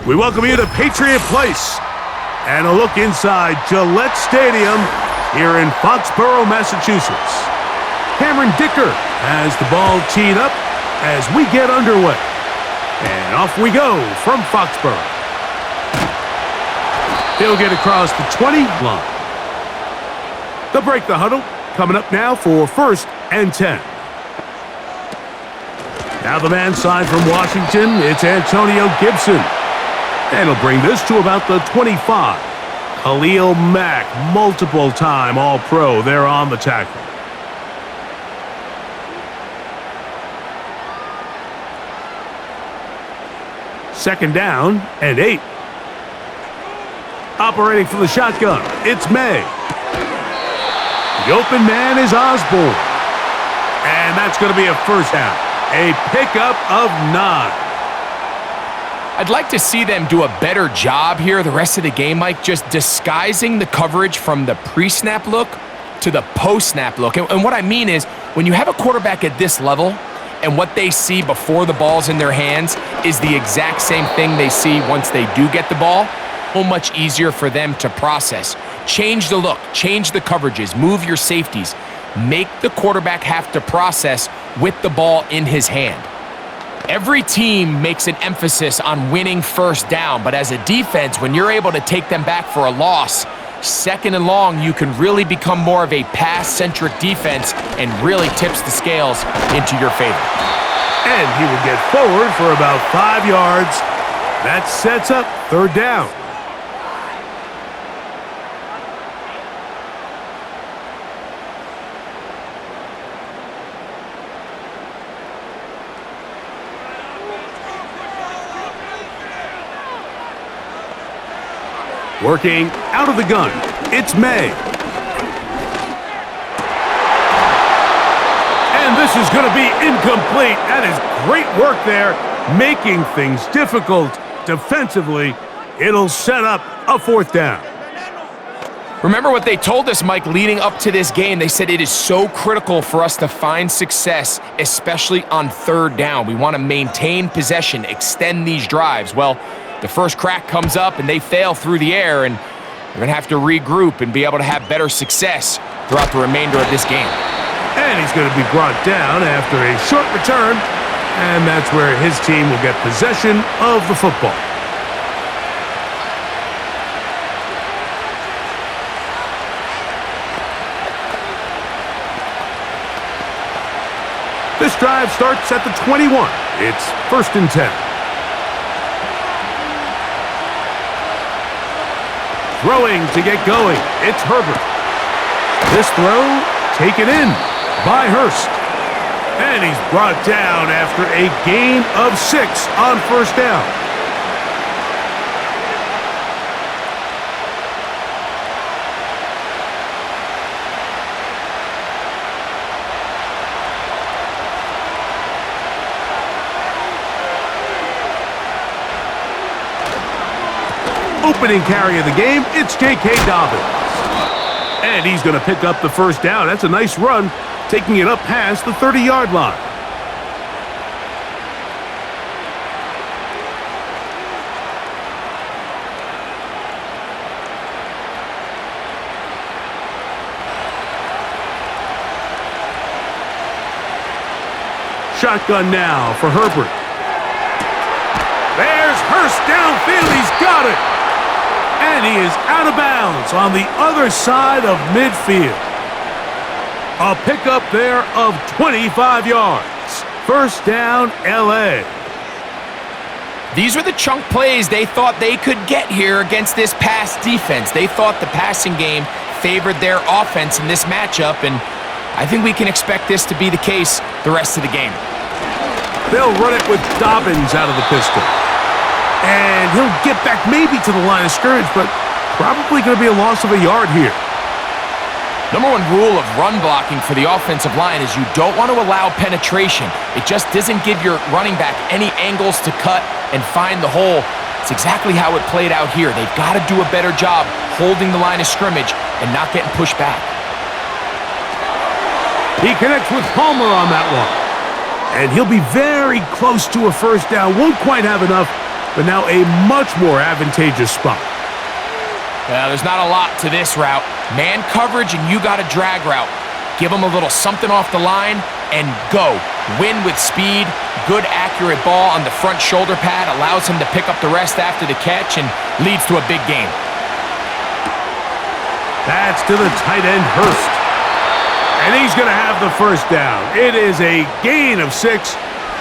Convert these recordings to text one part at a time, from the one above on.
We welcome you to Patriot Place and a look inside Gillette Stadium here in Foxborough, Massachusetts. Cameron Dicker has the ball teed up as we get underway. And off we go from Foxborough. He'll get across the 20 line. They'll break the huddle. Coming up now for 1st and 10. Now the man side from Washington, it's Antonio Gibson. And he'll bring this to about the 25. Khalil Mack, multiple-time All-Pro there on the tackle. Second down and 8. Operating from the shotgun, it's May. The open man is Osborne. And that's going to be a first down. A pickup of 9. I'd like to see them do a better job here the rest of the game, Mike, just disguising the coverage from the pre-snap look to the post-snap look. And what I mean is, when you have a quarterback at this level and what they see before the ball's in their hands is the exact same thing they see once they do get the ball, so much easier for them to process. Change the look, change the coverages, move your safeties. Make the quarterback have to process with the ball in his hand. Every team makes an emphasis on winning first down, but as a defense, when you're able to take them back for a loss, 2nd and long, you can really become more of a pass-centric defense and really tips the scales into your favor. And he will get forward for about 5 yards. That sets up 3rd down. Working out of the gun, it's May. And this is going to be incomplete. That is great work there, making things difficult defensively. It'll set up a 4th down. Remember what they told us, Mike, leading up to this game. They said it is so critical for us to find success, especially on 3rd down. We want to maintain possession, extend these drives. Well, the first crack comes up and they fail through the air, and we're going to have to regroup and be able to have better success throughout the remainder of this game. And he's going to be brought down after a short return, and that's where his team will get possession of the football. This drive starts at the 21. It's 1st and 10. Throwing to get going, it's Herbert. This throw taken in by Hurst. And he's brought down after a gain of 6 on 1st down. Opening carry of the game, it's J.K. Dobbins. And he's going to pick up the 1st down. That's a nice run, taking it up past the 30-yard line. Shotgun now for Herbert. There's Hurst downfield. He's got it. And he is out of bounds on the other side of midfield. A pickup there of 25 yards. 1st down, L.A. These were the chunk plays they thought they could get here against this pass defense. They thought the passing game favored their offense in this matchup, and I think we can expect this to be the case the rest of the game. They'll run it with Dobbins out of the pistol. And he'll get back maybe to the line of scrimmage, but probably going to be a loss of a yard here. Number 1 rule of run blocking for the offensive line is you don't want to allow penetration. It just doesn't give your running back any angles to cut and find the hole. It's exactly how it played out here. They've got to do a better job holding the line of scrimmage and not getting pushed back. He connects with Palmer on that one. And he'll be very close to a 1st down. Won't quite have enough, but now a much more advantageous spot. There's not a lot to this route. Man coverage and you got a drag route. Give him a little something off the line and go. Win with speed. Good accurate ball on the front shoulder pad allows him to pick up the rest after the catch and leads to a big game. That's to the tight end, Hurst. And he's going to have the first down. It is a gain of 6.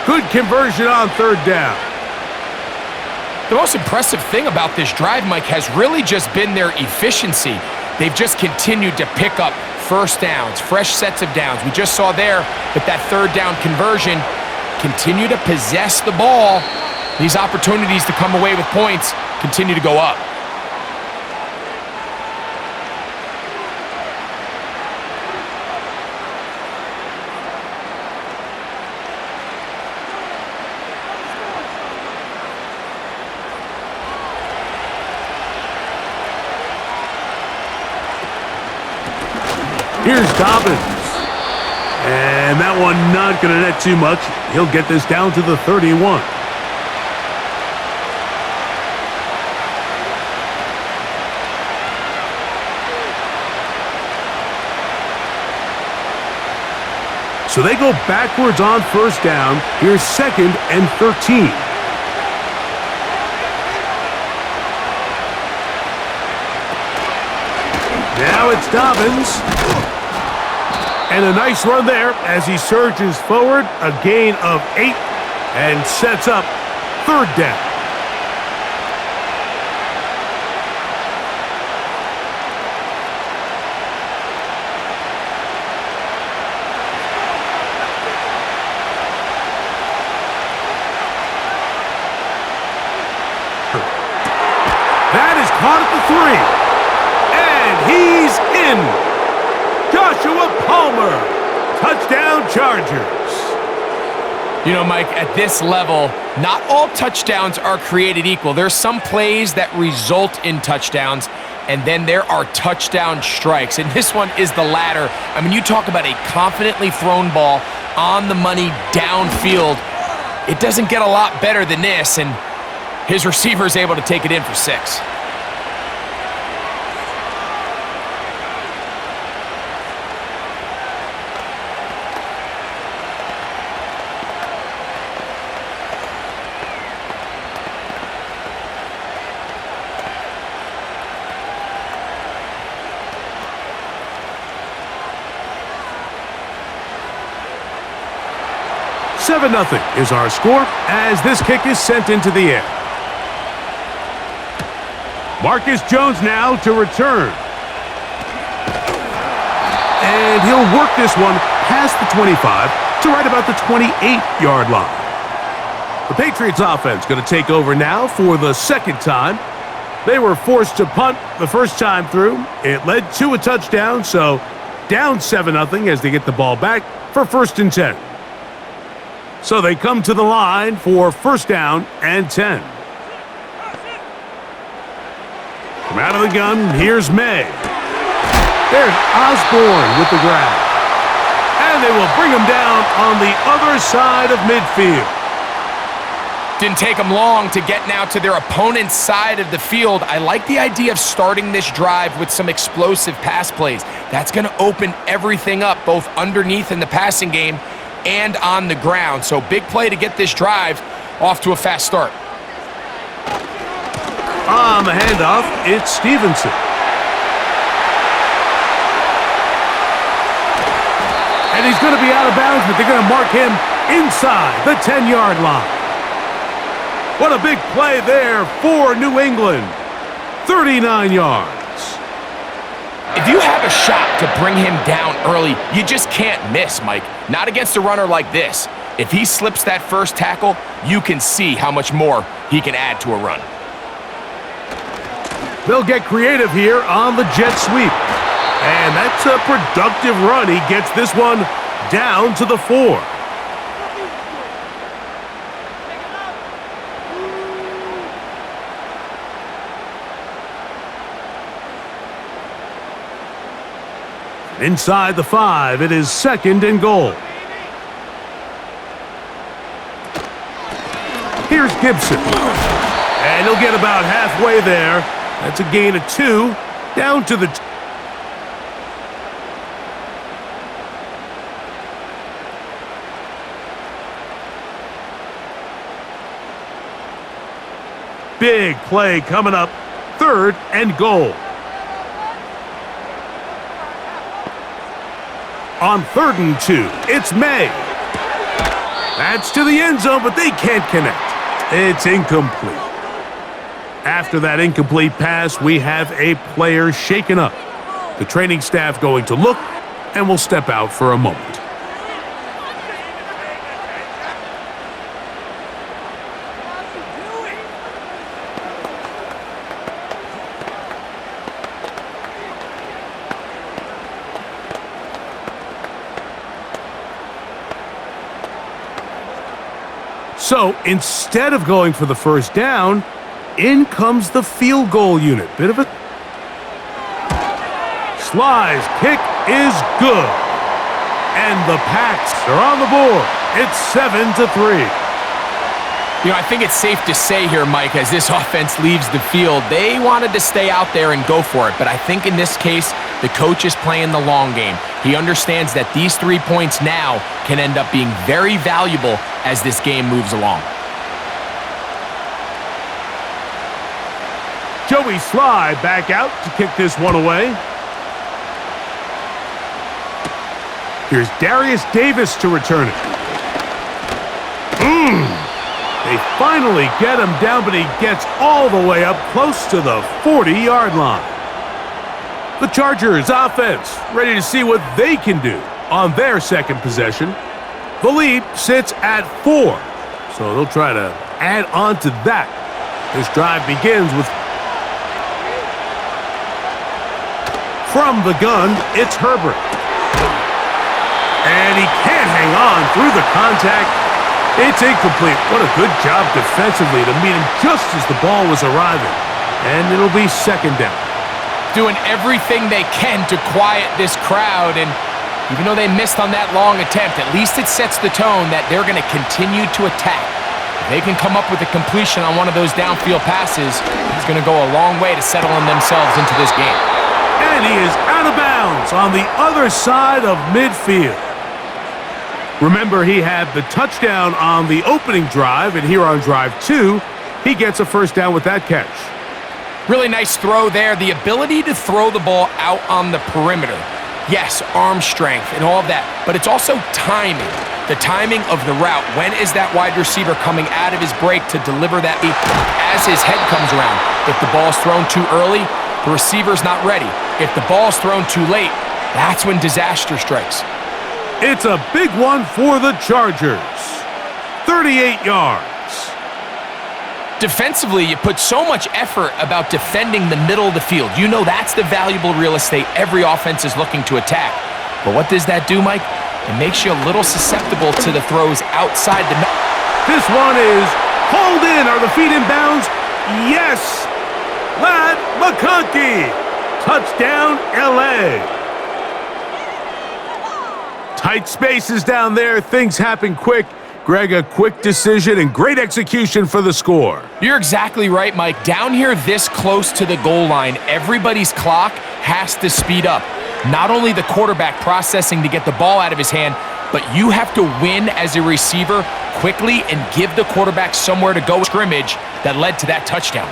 Good conversion on third down. The most impressive thing about this drive, Mike, has really just been their efficiency. They've just continued to pick up first downs, fresh sets of downs. We just saw there with that third down conversion, continue to possess the ball. These opportunities to come away with points continue to go up. Here's Dobbins. And that one not going to net too much. He'll get this down to the 31. So they go backwards on first down. Here's 2nd and 13. Now it's Dobbins. And a nice run there as he surges forward. A gain of 8 and sets up third down. That is caught at the 3. And he's in. Joshua Palmer, touchdown Chargers. You know, Mike, at this level, not all touchdowns are created equal. There's some plays that result in touchdowns, and then there are touchdown strikes, and this one is the latter. I mean, you talk about a confidently thrown ball on the money downfield. It doesn't get a lot better than this, and his receiver is able to take it in for 6. Seven 0 is our score as this kick is sent into the air. Marcus Jones now to return. And he'll work this one past the 25 to right about the 28-yard line. The Patriots offense going to take over now for the second time. They were forced to punt the first time through. It led to a touchdown, so down 7 0 as they get the ball back for 1st and 10. So they come to the line for 1st down and 10. From out of the gun, here's May. There's Osborne with the grab. And they will bring him down on the other side of midfield. Didn't take them long to get now to their opponent's side of the field. I like the idea of starting this drive with some explosive pass plays. That's going to open everything up, both underneath in the passing game and on the ground. So big play to get this drive off to a fast start. On the handoff, it's Stevenson. And he's going to be out of bounds, but they're going to mark him inside the 10-yard line. What a big play there for New England. 39 yards. If you have a shot to bring him down early, you just can't miss, Mike. Not against a runner like this. If he slips that first tackle, you can see how much more he can add to a run. They'll get creative here on the jet sweep. And that's a productive run. He gets this one down to the 4. Inside the 5, it is 2nd and goal. Here's Gibson. And he'll get about halfway there. That's a gain of 2. Down to the... Big play coming up. 3rd and goal. On 3rd and 2, it's May. That's to the end zone, but they can't connect. It's incomplete. After that incomplete pass, we have a player shaken up. The training staff going to look, and will step out for a moment. So instead of going for the first down, in comes the field goal unit. Bit of a slice kick is good. And the Pats are on the board. It's 7-3. You know, I think it's safe to say here, Mike, as this offense leaves the field, they wanted to stay out there and go for it. But I think in this case, the coach is playing the long game. He understands that these 3 points now can end up being very valuable as this game moves along. Joey Sly back out to kick this one away. Here's Darius Davis to return it. They finally get him down, but he gets all the way up close to the 40-yard line. The Chargers offense ready to see what they can do on their second possession. The lead sits at 4, so they'll try to add on to that. This drive begins with... From the gun, it's Herbert. And he can't hang on through the contact. It's incomplete. What a good job defensively to meet him just as the ball was arriving. And it'll be 2nd down. Doing everything they can to quiet this crowd, and even though they missed on that long attempt, at least it sets the tone that they're going to continue to attack. If they can come up with a completion on one of those downfield passes, it's going to go a long way to settling themselves into this game. And he is out of bounds on the other side of midfield. Remember, he had the touchdown on the opening drive, and here on drive 2, he gets a first down with that catch. Really nice throw there. The ability to throw the ball out on the perimeter. Yes, arm strength and all of that, but it's also timing. The timing of the route. When is that wide receiver coming out of his break to deliver that as his head comes around? If the ball's thrown too early, the receiver's not ready. If the ball's thrown too late, that's when disaster strikes. It's a big one for the Chargers. 38 yards. Defensively, you put so much effort about defending the middle of the field. You know that's the valuable real estate every offense is looking to attack. But what does that do, Mike? It makes you a little susceptible to the throws outside the... This one is hauled in. Are the feet in bounds? Yes! Ladd McConkey. Touchdown, L.A. Tight spaces down there. Things happen quick. Greg, a quick decision and great execution for the score. You're exactly right, Mike. Down here this close to the goal line, everybody's clock has to speed up. Not only the quarterback processing to get the ball out of his hand, but you have to win as a receiver quickly and give the quarterback somewhere to go. Scrimmage that led to that touchdown.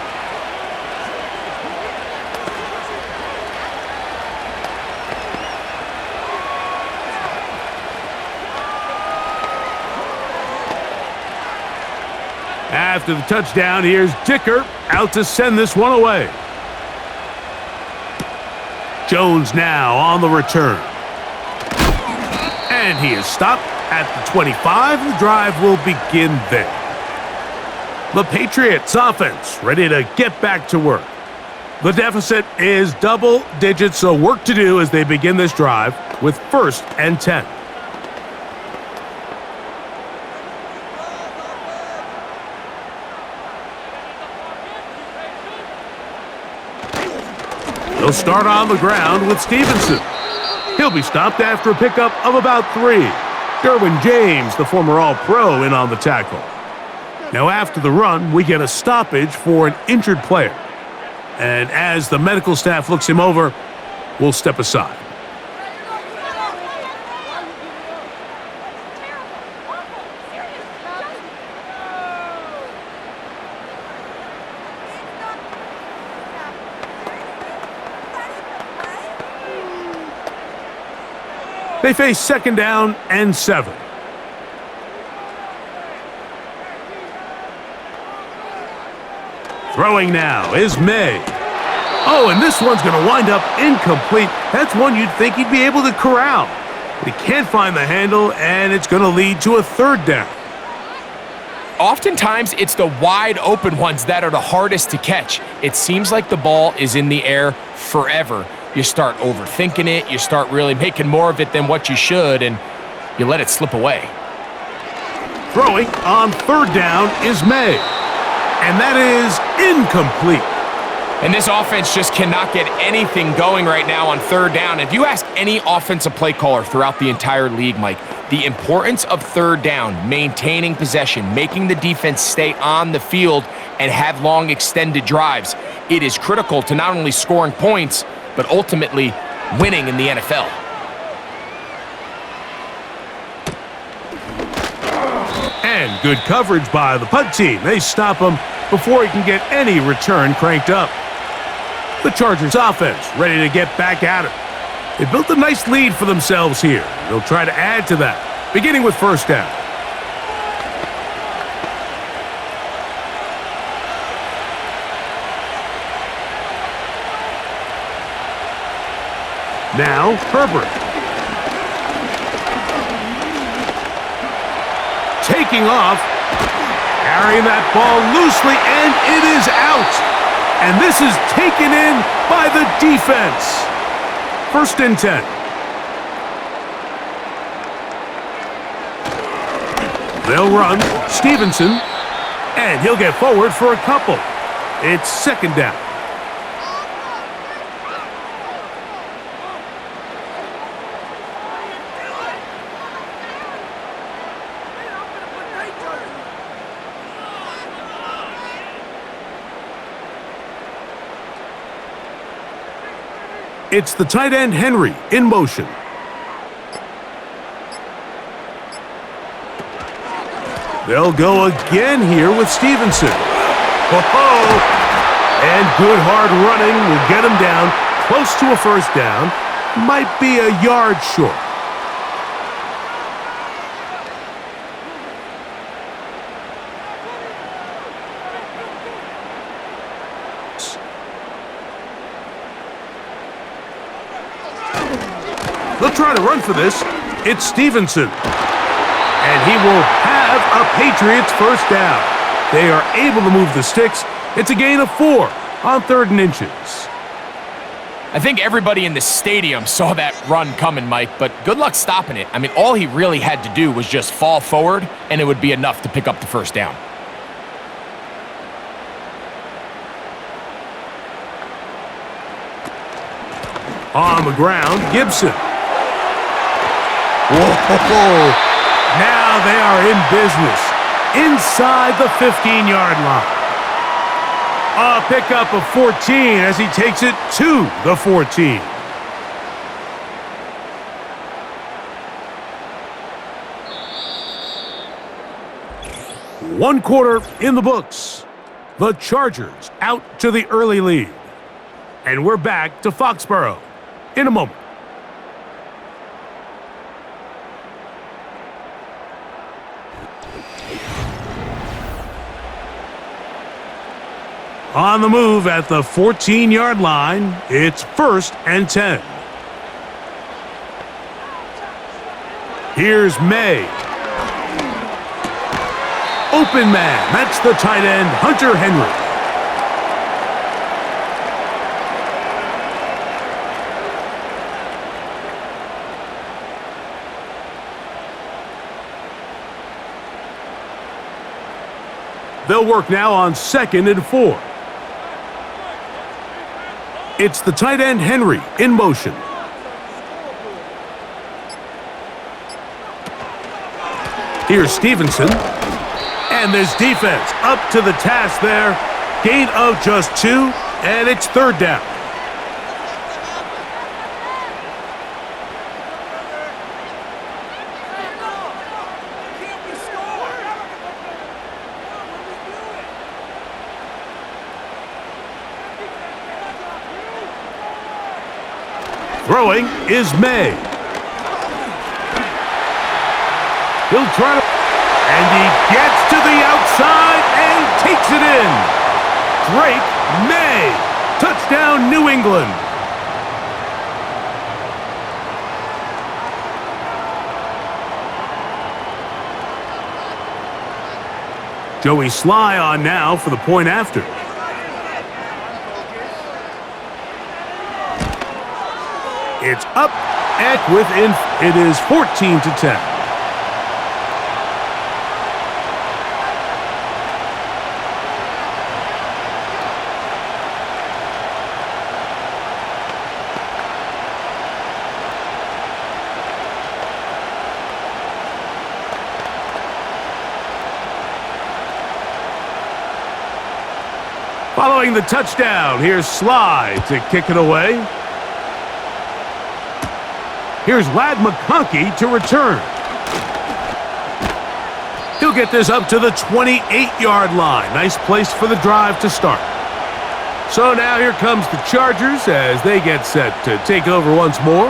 After the touchdown, here's Dicker out to send this one away. Jones now on the return. And he is stopped at the 25. The drive will begin there. The Patriots offense ready to get back to work. The deficit is double digits, so work to do as they begin this drive with 1st and 10. They'll start on the ground with Stevenson. He'll be stopped after a pickup of about 3. Derwin James, the former All-Pro, in on the tackle. Now after the run, we get a stoppage for an injured player. And as the medical staff looks him over, we'll step aside. They face 2nd down and 7. Throwing now is May. Oh, and this one's going to wind up incomplete. That's one you'd think he'd be able to corral. But he can't find the handle, and it's going to lead to a 3rd down. Oftentimes, it's the wide open ones that are the hardest to catch. It seems like the ball is in the air forever. You start overthinking it, you start really making more of it than what you should, and you let it slip away. Throwing on 3rd down is May. And that is incomplete. And this offense just cannot get anything going right now on 3rd down. If you ask any offensive play caller throughout the entire league, Mike, the importance of 3rd down, maintaining possession, making the defense stay on the field and have long extended drives, it is critical to not only scoring points, but ultimately winning in the NFL. And good coverage by the punt team. They stop him before he can get any return cranked up. The Chargers offense ready to get back at it. They built a nice lead for themselves here. They'll try to add to that, beginning with 1st down. Now, Herbert. Taking off, carrying that ball loosely, and it is out. And this is taken in by the defense. 1st and 10. They'll run Stevenson, and he'll get forward for a couple. It's 2nd down. It's the tight end Henry in motion. They'll go again here with Stevenson. Oh, and good hard running will get him down close to a 1st down. Might be a yard short. They'll try to run for this. It's Stevenson. And he will have a Patriots 1st down. They are able to move the sticks. It's a gain of 4 on 3rd and inches. I think everybody in the stadium saw that run coming, Mike, but good luck stopping it. I mean, all he really had to do was just fall forward, and it would be enough to pick up the 1st down. On the ground, Gibson. Whoa! Now they are in business inside the 15-yard line. A pickup of 14 as he takes it to the 14. One quarter in the books. The Chargers out to the early lead. And we're back to Foxborough in a moment. On the move at the 14-yard line, it's 1st and 10. Here's May. Open man, that's the tight end, Hunter Henry. They'll work now on 2nd and 4. It's the tight end Henry in motion. Here's Stevenson. And this defense up to the task there. Gain of just 2, and it's 3rd down. Throwing is May. He'll try to... And he gets to the outside and takes it in. Drake May. Touchdown, New England. Joey Sly on now for the point after. It's up and within. It is 14-10. Following the touchdown, here's Sly to kick it away. Here's Ladd McConkey to return. He'll get this up to the 28-yard line. Nice place for the drive to start. So now here comes the Chargers as they get set to take over once more.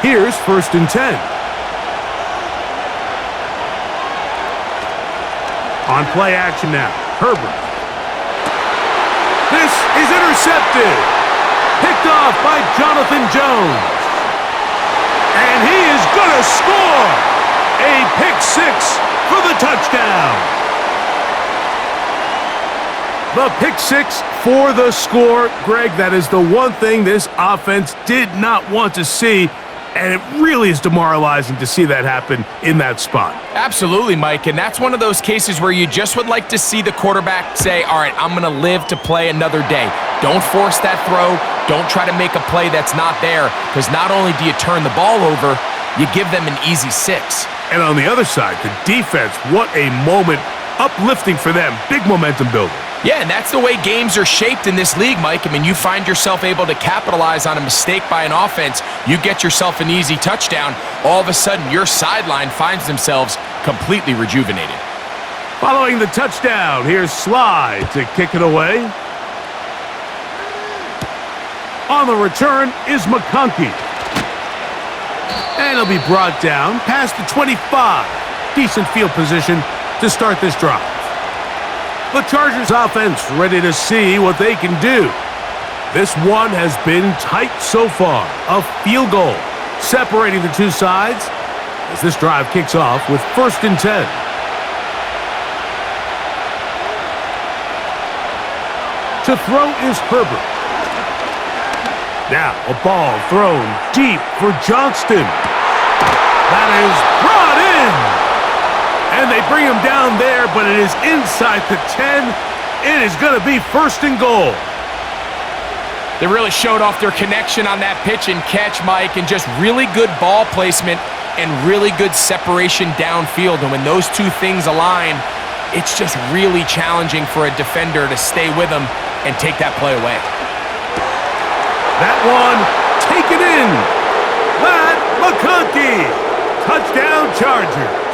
Here's 1st and 10. On play action now, Herbert. This is intercepted. Picked off by Jonathan Jones. And he is going to score. A pick 6 for the touchdown. The pick 6 for the score. Greg, that is the one thing this offense did not want to see. And it really is demoralizing to see that happen in that spot. Absolutely, Mike, and that's one of those cases where you just would like to see the quarterback say, all right, I'm going to live to play another day. Don't force that throw. Don't try to make a play that's not there, because not only do you turn the ball over, you give them an easy 6. And on the other side, the defense, what a moment. Uplifting for them. Big momentum builder. Yeah, and that's the way games are shaped in this league, Mike. I mean, you find yourself able to capitalize on a mistake by an offense. You get yourself an easy touchdown. All of a sudden, your sideline finds themselves completely rejuvenated. Following the touchdown, here's Sly to kick it away. On the return is McConkey. And he'll be brought down past the 25. Decent field position to start this drive. The Chargers offense ready to see what they can do. This one has been tight so far. A field goal separating the two sides as this drive kicks off with 1st and 10. To throw is Herbert. Now a ball thrown deep for Johnston. That is brought in. And they bring him down there, but it is inside the 10. It is going to be 1st and goal. They really showed off their connection on that pitch and catch, Mike, and just really good ball placement and really good separation downfield. And when those two things align, it's just really challenging for a defender to stay with them and take that play away. That one taken in. Ladd McConkey. Touchdown Chargers.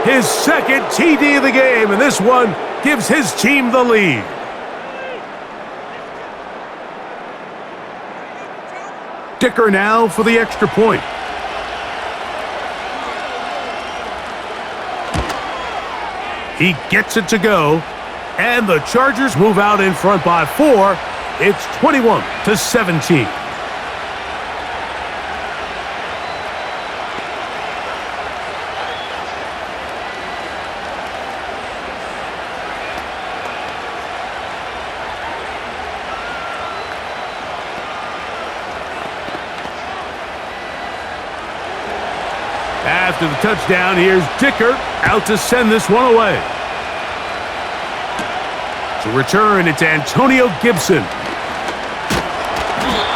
His 2nd TD of the game, and this one gives his team the lead. Dicker now for the extra point. He gets it to go, and the Chargers move out in front by 4. It's 21-17. After the touchdown, here's Dicker out to send this one away. To return, it's Antonio Gibson.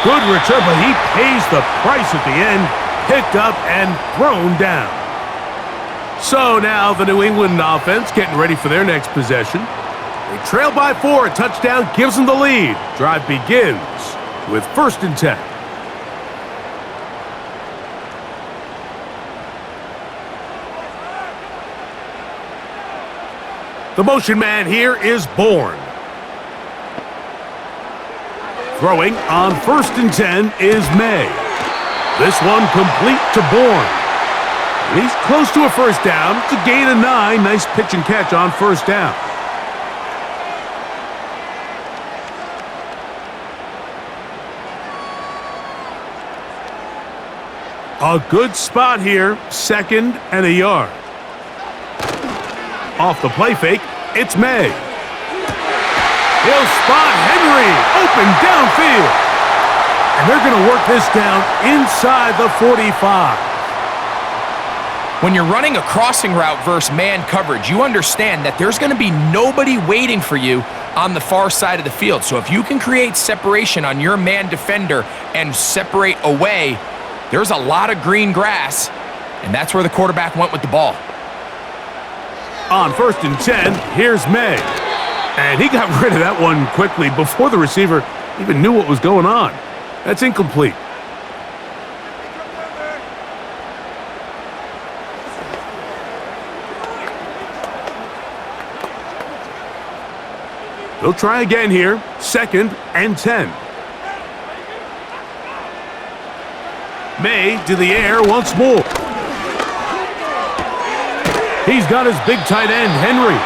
Good return, but he pays the price at the end. Picked up and thrown down. So now the New England offense getting ready for their next possession. They trail by 4. A touchdown gives them the lead. Drive begins with 1st and 10. The motion man here is Bourne. Throwing on 1st and 10 is May. This one complete to Bourne. And he's close to a 1st down. It's a gain of 9. Nice pitch and catch on 1st down. A good spot here. 2nd and a yard. Off the play fake, it's May. He'll spot Henry, open downfield. And they're going to work this down inside the 45. When you're running a crossing route versus man coverage, you understand that there's going to be nobody waiting for you on the far side of the field. So if you can create separation on your man defender and separate away, there's a lot of green grass, and that's where the quarterback went with the ball. On 1st and 10, here's May. And he got rid of that one quickly before the receiver even knew what was going on. That's incomplete. They'll try again here. 2nd and 10. May to the air once more. He's got his big tight end, Henry.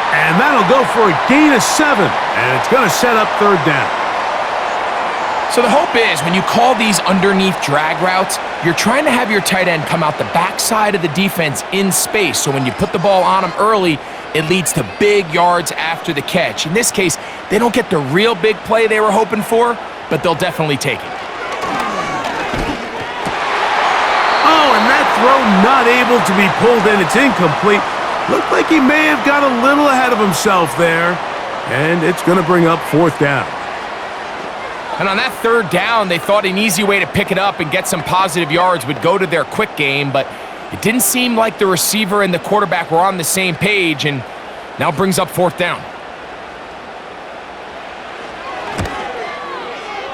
And that'll go for a gain of 7. And it's going to set up 3rd down. So the hope is when you call these underneath drag routes, you're trying to have your tight end come out the backside of the defense in space. So when you put the ball on him early, it leads to big yards after the catch. In this case, they don't get the real big play they were hoping for, but they'll definitely take it. Oh, and that throw not able to be pulled in. It's incomplete. Looked like he may have got a little ahead of himself there. And it's going to bring up 4th down. And on that 3rd down, they thought an easy way to pick it up and get some positive yards would go to their quick game, but it didn't seem like the receiver and the quarterback were on the same page, and now brings up 4th down.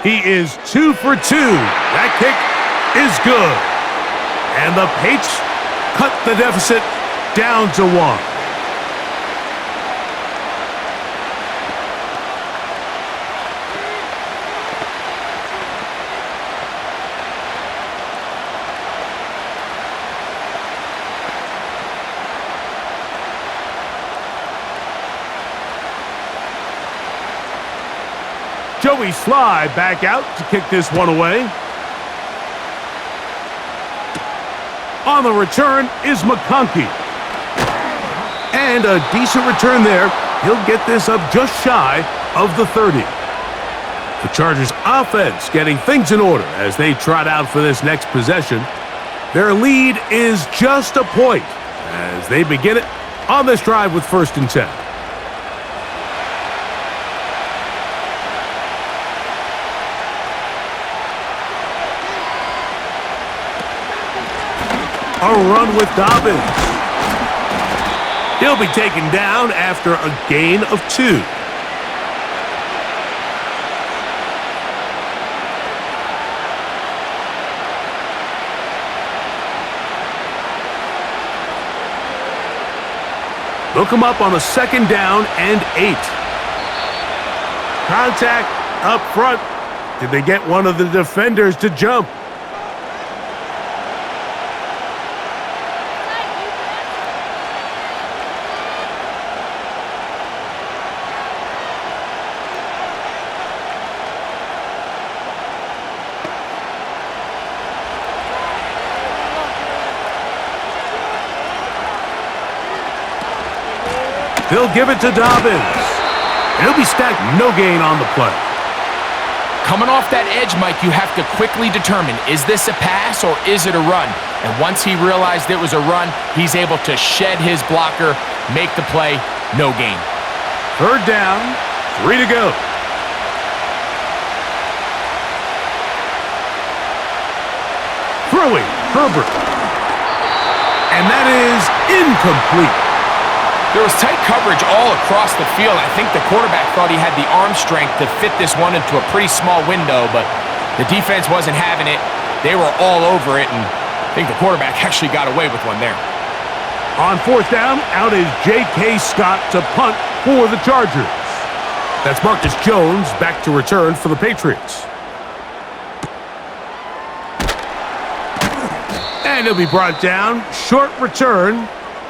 He is 2 for 2. That kick is good. And the Patriots cut the deficit down to 1. Joey Sly back out to kick this one away. On the return is McConkey. And a decent return there. He'll get this up just shy of the 30. The Chargers offense getting things in order as they trot out for this next possession. Their lead is just a point as they begin it on this drive with 1st and 10. A run with Dobbins. He'll be taken down after a gain of 2. They'll come up on a 2nd down and 8. Contact up front. Did they get one of the defenders to jump? They'll give it to Dobbins. He'll be stacked, no gain on the play. Coming off that edge, Mike, you have to quickly determine, is this a pass or is it a run? And once he realized it was a run, he's able to shed his blocker, make the play, no gain. 3rd down, 3 to go. Throwing, Herbert. And that is incomplete. There was tight coverage all across the field. I think the quarterback thought he had the arm strength to fit this one into a pretty small window, but the defense wasn't having it. They were all over it, and I think the quarterback actually got away with one there. On fourth down, out is J.K. Scott to punt for the Chargers. That's Marcus Jones back to return for the Patriots. And he'll be brought down. Short return.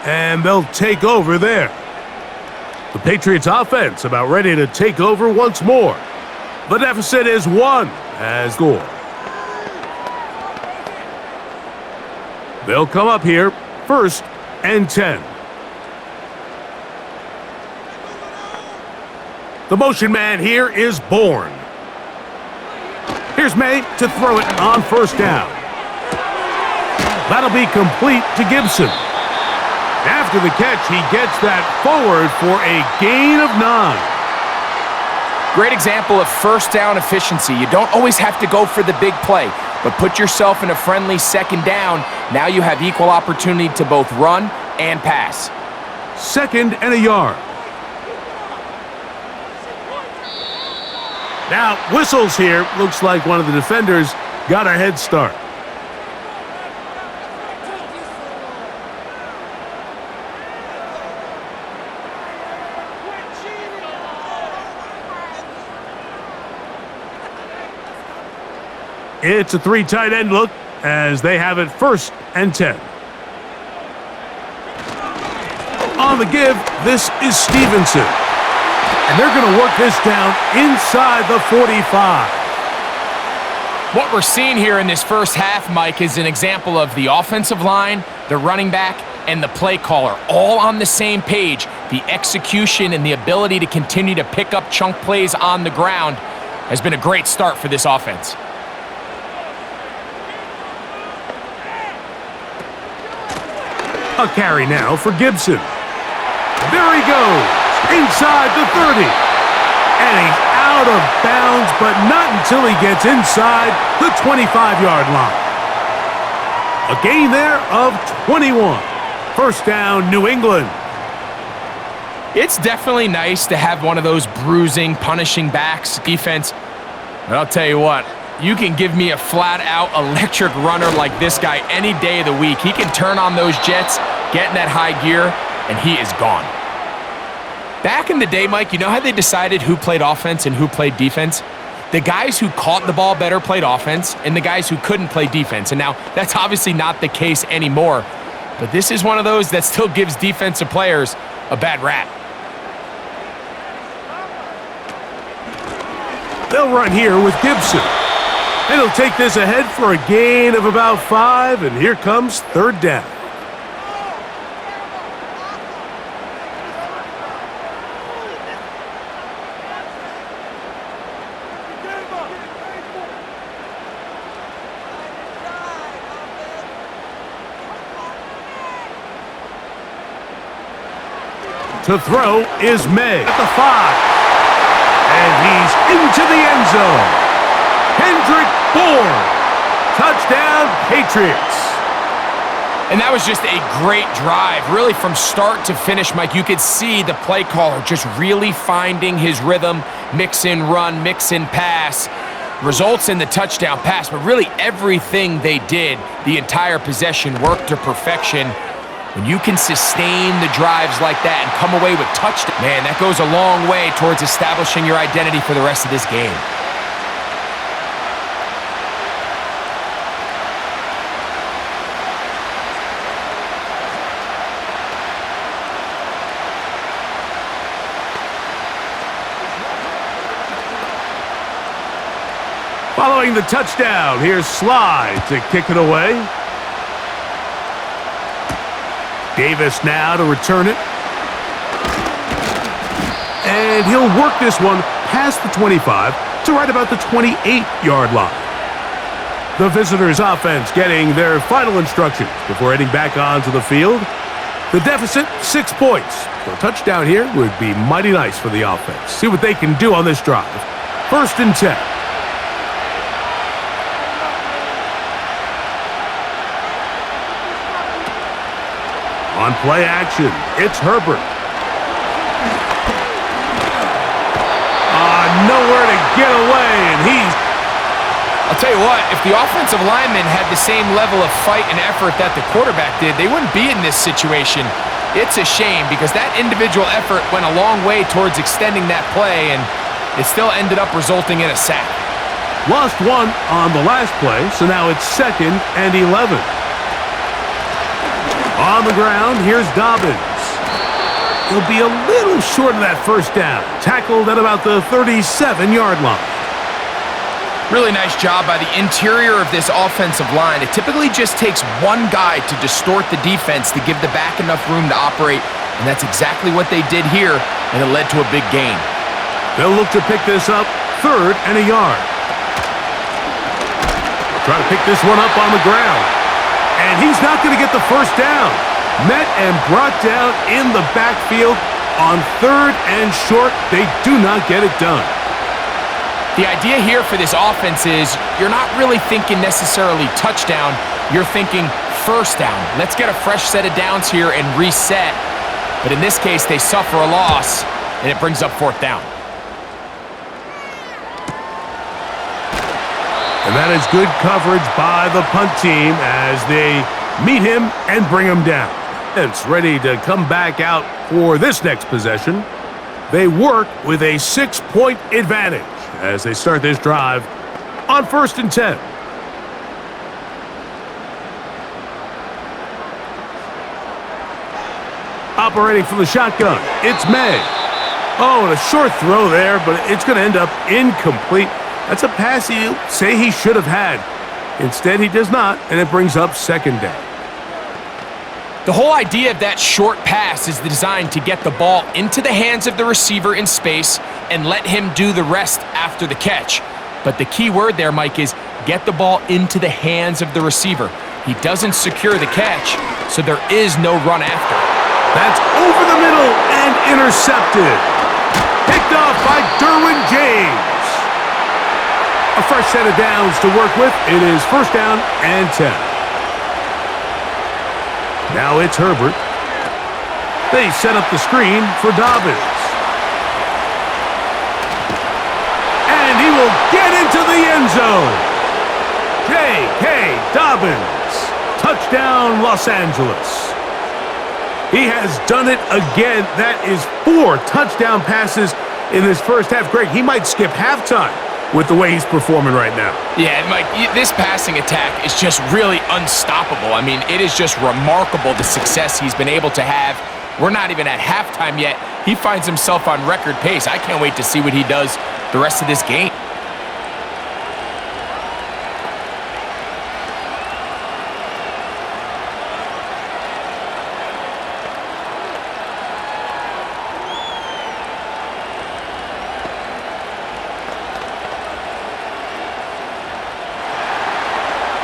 And they'll take over there. The Patriots offense about ready to take over once more. The deficit is 1 as score. They'll come up here, 1st and 10. The motion man here is Bourne. Here's May to throw it on 1st down. That'll be complete to Gibson. After the catch, he gets that forward for a gain of 9. Great example of 1st down efficiency. You don't always have to go for the big play, but put yourself in a friendly 2nd down. Now you have equal opportunity to both run and pass. 2nd and a yard. Now, whistles here. Looks like one of the defenders got a head start. It's a 3 tight end look as they have it 1st and 10. On the give, this is Stevenson. And they're going to work this down inside the 45. What we're seeing here in this first half, Mike, is an example of the offensive line, the running back, and the play caller all on the same page. The execution and the ability to continue to pick up chunk plays on the ground has been a great start for this offense. A carry now for Gibson. There he goes, inside the 30. And he's out of bounds, but not until he gets inside the 25-yard line. A gain there of 21. 1st down, New England. It's definitely nice to have one of those bruising, punishing backs defense. But I'll tell you what, you can give me a flat-out electric runner like this guy any day of the week. He can turn on those jets, get in that high gear, and he is gone. Back in the day, Mike, you know how they decided who played offense and who played defense? The guys who caught the ball better played offense, and the guys who couldn't play defense. And now, that's obviously not the case anymore. But this is one of those that still gives defensive players a bad rap. They'll run here with Gibson. And he'll take this ahead for a gain of about 5, and here comes 3rd down. To throw is May at the 5. And he's into the end zone. Kendrick Bourne. Touchdown, Patriots. And that was just a great drive, really from start to finish, Mike. You could see the play caller just really finding his rhythm, mix in run, mix in pass. Results in the touchdown pass, but really everything they did, the entire possession worked to perfection. When you can sustain the drives like that and come away with touchdown, man, that goes a long way towards establishing your identity for the rest of this game. Following the touchdown, here's Slide to kick it away. Davis now to return it. And he'll work this one past the 25 to right about the 28-yard line. The visitors' offense getting their final instructions before heading back onto the field. The deficit, 6 points. So a touchdown here would be mighty nice for the offense. See what they can do on this drive. 1st and 10. On play action, it's Herbert. Nowhere to get away, and I'll tell you what, if the offensive lineman had the same level of fight and effort that the quarterback did, they wouldn't be in this situation. It's a shame because that individual effort went a long way towards extending that play, and it still ended up resulting in a sack. Lost one on the last play, so now it's 2nd and 11. On the ground, here's Dobbins. He'll be a little short of that first down. Tackled at about the 37-yard line. Really nice job by the interior of this offensive line. It typically just takes one guy to distort the defense to give the back enough room to operate, and that's exactly what they did here, and it led to a big gain. They'll look to pick this up 3rd and a yard. Try to pick this one up on the ground. And he's not going to get the first down. Met and brought down in the backfield on 3rd and short. They do not get it done. The idea here for this offense is you're not really thinking necessarily touchdown. You're thinking first down. Let's get a fresh set of downs here and reset. But in this case, they suffer a loss, and it brings up 4th down. And that is good coverage by the punt team as they meet him and bring him down. It's ready to come back out for this next possession. They work with a 6-point advantage as they start this drive on 1st and 10. Operating from the shotgun, it's May. Oh, and a short throw there, but it's going to end up incomplete. That's a pass you say he should have had. Instead, he does not, and it brings up 2nd down. The whole idea of that short pass is designed to get the ball into the hands of the receiver in space and let him do the rest after the catch. But the key word there, Mike, is get the ball into the hands of the receiver. He doesn't secure the catch, so there is no run after. That's over the middle and intercepted. Picked off by Derwin James. A fresh set of downs to work with. It is 1st down and 10. Now it's Herbert. They set up the screen for Dobbins. And he will get into the end zone. J.K. Dobbins. Touchdown, Los Angeles. He has done it again. That is 4 touchdown passes in this first half. Greg, he might skip halftime with the way he's performing right now. Yeah, Mike, this passing attack is just really unstoppable. I mean, it is just remarkable the success he's been able to have. We're not even at halftime yet. He finds himself on record pace. I can't wait to see what he does the rest of this game.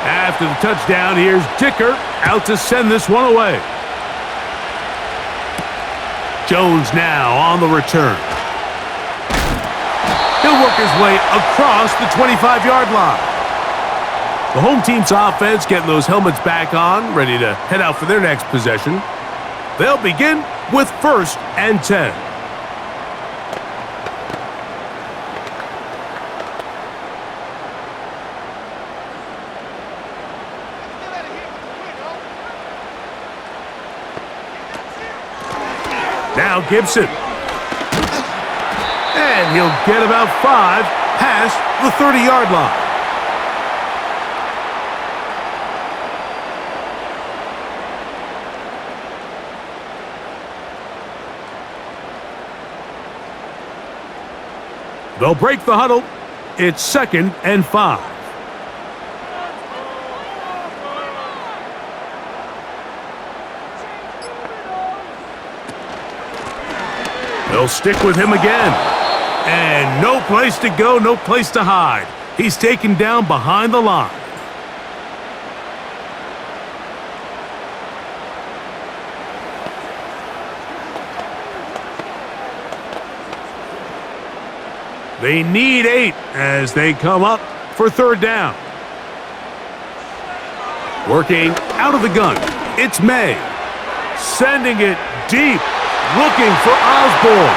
After the touchdown, here's Dicker out to send this one away. Jones now on the return. He'll work his way across the 25-yard line. The home team's offense getting those helmets back on, ready to head out for their next possession. They'll begin with 1st and 10. Now Gibson. And he'll get about 5 past the 30-yard line. They'll break the huddle. It's 2nd and 5. They'll stick with him again. And no place to go, no place to hide. He's taken down behind the line. They need 8 as they come up for 3rd down. Working out of the gun, it's May. Sending it deep, looking for Osborne.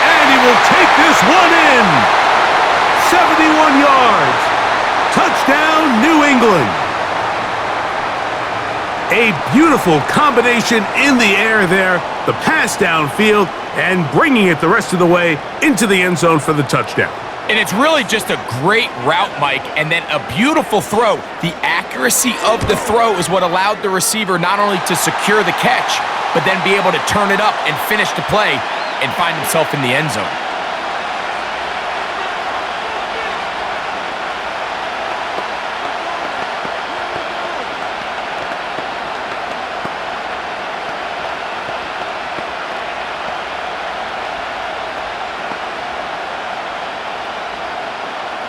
And he will take this one in. 71 yards. Touchdown, New England. A beautiful combination in the air there. The pass downfield and bringing it the rest of the way into the end zone for the touchdown. And it's really just a great route, Mike, and then a beautiful throw. The accuracy of the throw is what allowed the receiver not only to secure the catch, but then be able to turn it up and finish the play and find himself in the end zone.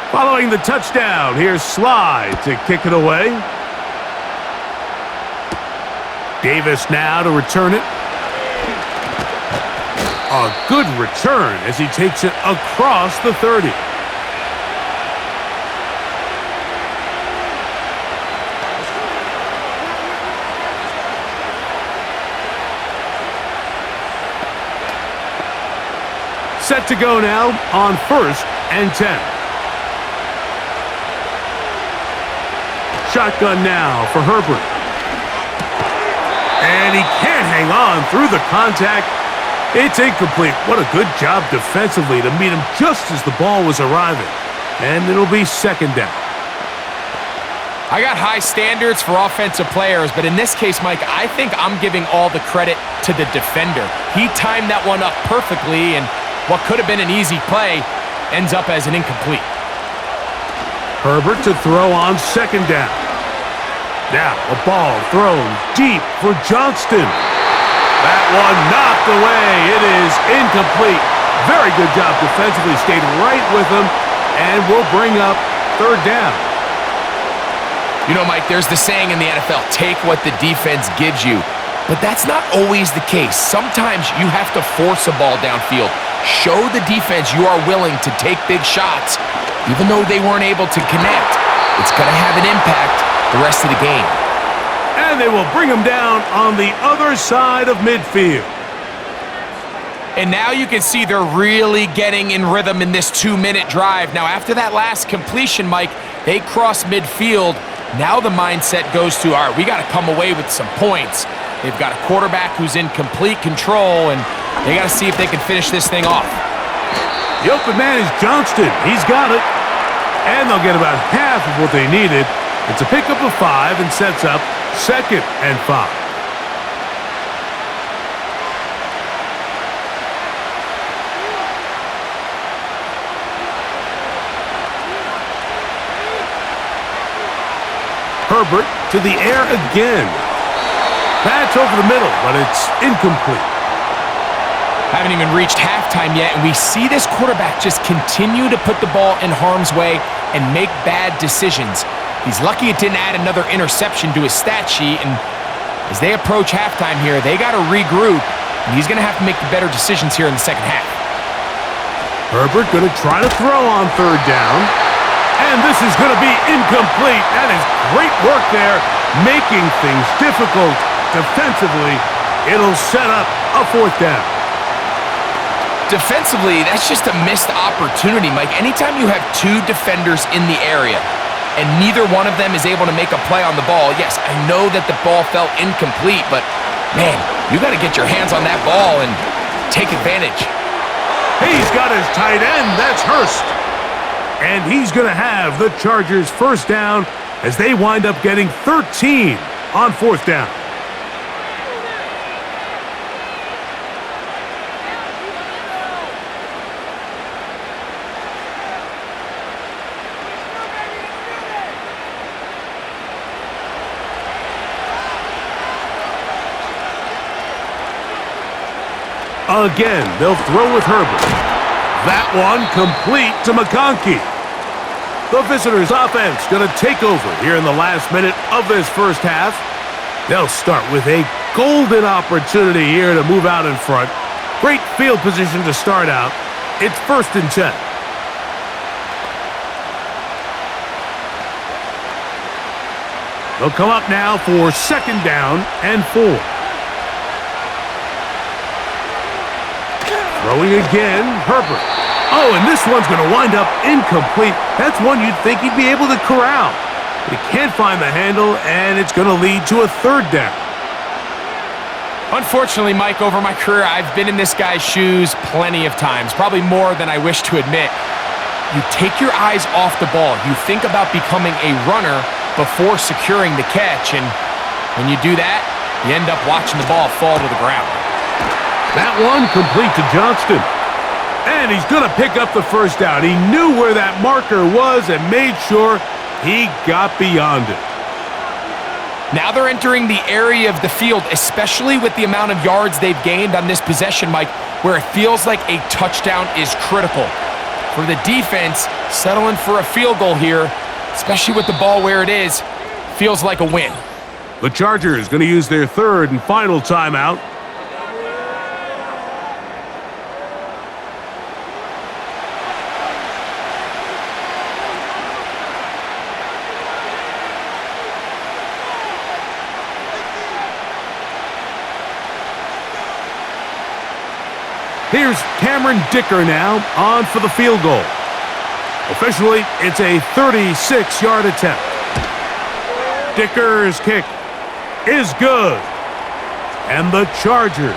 Following the touchdown, here's Slide to kick it away. Davis now to return it. A good return as he takes it across the 30. Set to go now on 1st and 10. Shotgun now for Herbert. And he can't hang on through the contact. It's incomplete. What a good job defensively to meet him just as the ball was arriving. And it'll be 2nd down. I got high standards for offensive players, but in this case, Mike, I think I'm giving all the credit to the defender. He timed that one up perfectly, and what could have been an easy play ends up as an incomplete. Herbert to throw on 2nd down. Now a ball thrown deep for Johnston. That one knocked away. It is incomplete. Very good job defensively. Stayed right with him and will bring up 3rd down. You know, Mike, there's the saying in the NFL, take what the defense gives you. But that's not always the case. Sometimes you have to force a ball downfield. Show the defense you are willing to take big shots. Even though they weren't able to connect, it's going to have an impact the rest of the game. And they will bring him down on the other side of midfield. And now you can see they're really getting in rhythm in this 2-minute drive. Now, after that last completion, Mike, they cross midfield. Now the mindset goes to, all right, we got to come away with some points. They've got a quarterback who's in complete control, and they got to see if they can finish this thing off. The open man is Johnston. He's got it. And they'll get about half of what they needed. It's a pickup of 5 and sets up 2nd and 5. Herbert to the air again. That's over the middle, but it's incomplete. Haven't even reached halftime yet, and we see this quarterback just continue to put the ball in harm's way and make bad decisions. He's lucky it didn't add another interception to his stat sheet, and as they approach halftime here, they got to regroup, and he's going to have to make the better decisions here in the 2nd half. Herbert going to try to throw on 3rd down, and this is going to be incomplete. That is great work there, making things difficult defensively. It'll set up a 4th down. Defensively, that's just a missed opportunity, Mike. Anytime you have 2 defenders in the area and neither one of them is able to make a play on the ball, yes, I know that the ball felt incomplete, but, man, you got to get your hands on that ball and take advantage. He's got his tight end. That's Hurst. And he's going to have the Chargers 1st down as they wind up getting 13 on 4th down. Again, they'll throw with Herbert. That one complete to McConkey. The visitors' offense going to take over here in the last minute of this 1st half. They'll start with a golden opportunity here to move out in front. Great field position to start out. It's 1st and 10. They'll come up now for 2nd down and 4. Throwing again, Herbert. Oh, and this one's going to wind up incomplete. That's one you'd think he'd be able to corral. But he can't find the handle, and it's going to lead to a 3rd down. Unfortunately, Mike, over my career, I've been in this guy's shoes plenty of times, probably more than I wish to admit. You take your eyes off the ball. You think about becoming a runner before securing the catch, and when you do that, you end up watching the ball fall to the ground. That one complete to Johnston. And he's going to pick up the 1st down. He knew where that marker was and made sure he got beyond it. Now they're entering the area of the field, especially with the amount of yards they've gained on this possession, Mike, where it feels like a touchdown is critical. For the defense, settling for a field goal here, especially with the ball where it is, feels like a win. The Chargers going to use their 3rd and final timeout. Here's Cameron Dicker now on for the field goal. Officially, it's a 36-yard attempt. Dicker's kick is good. And the Chargers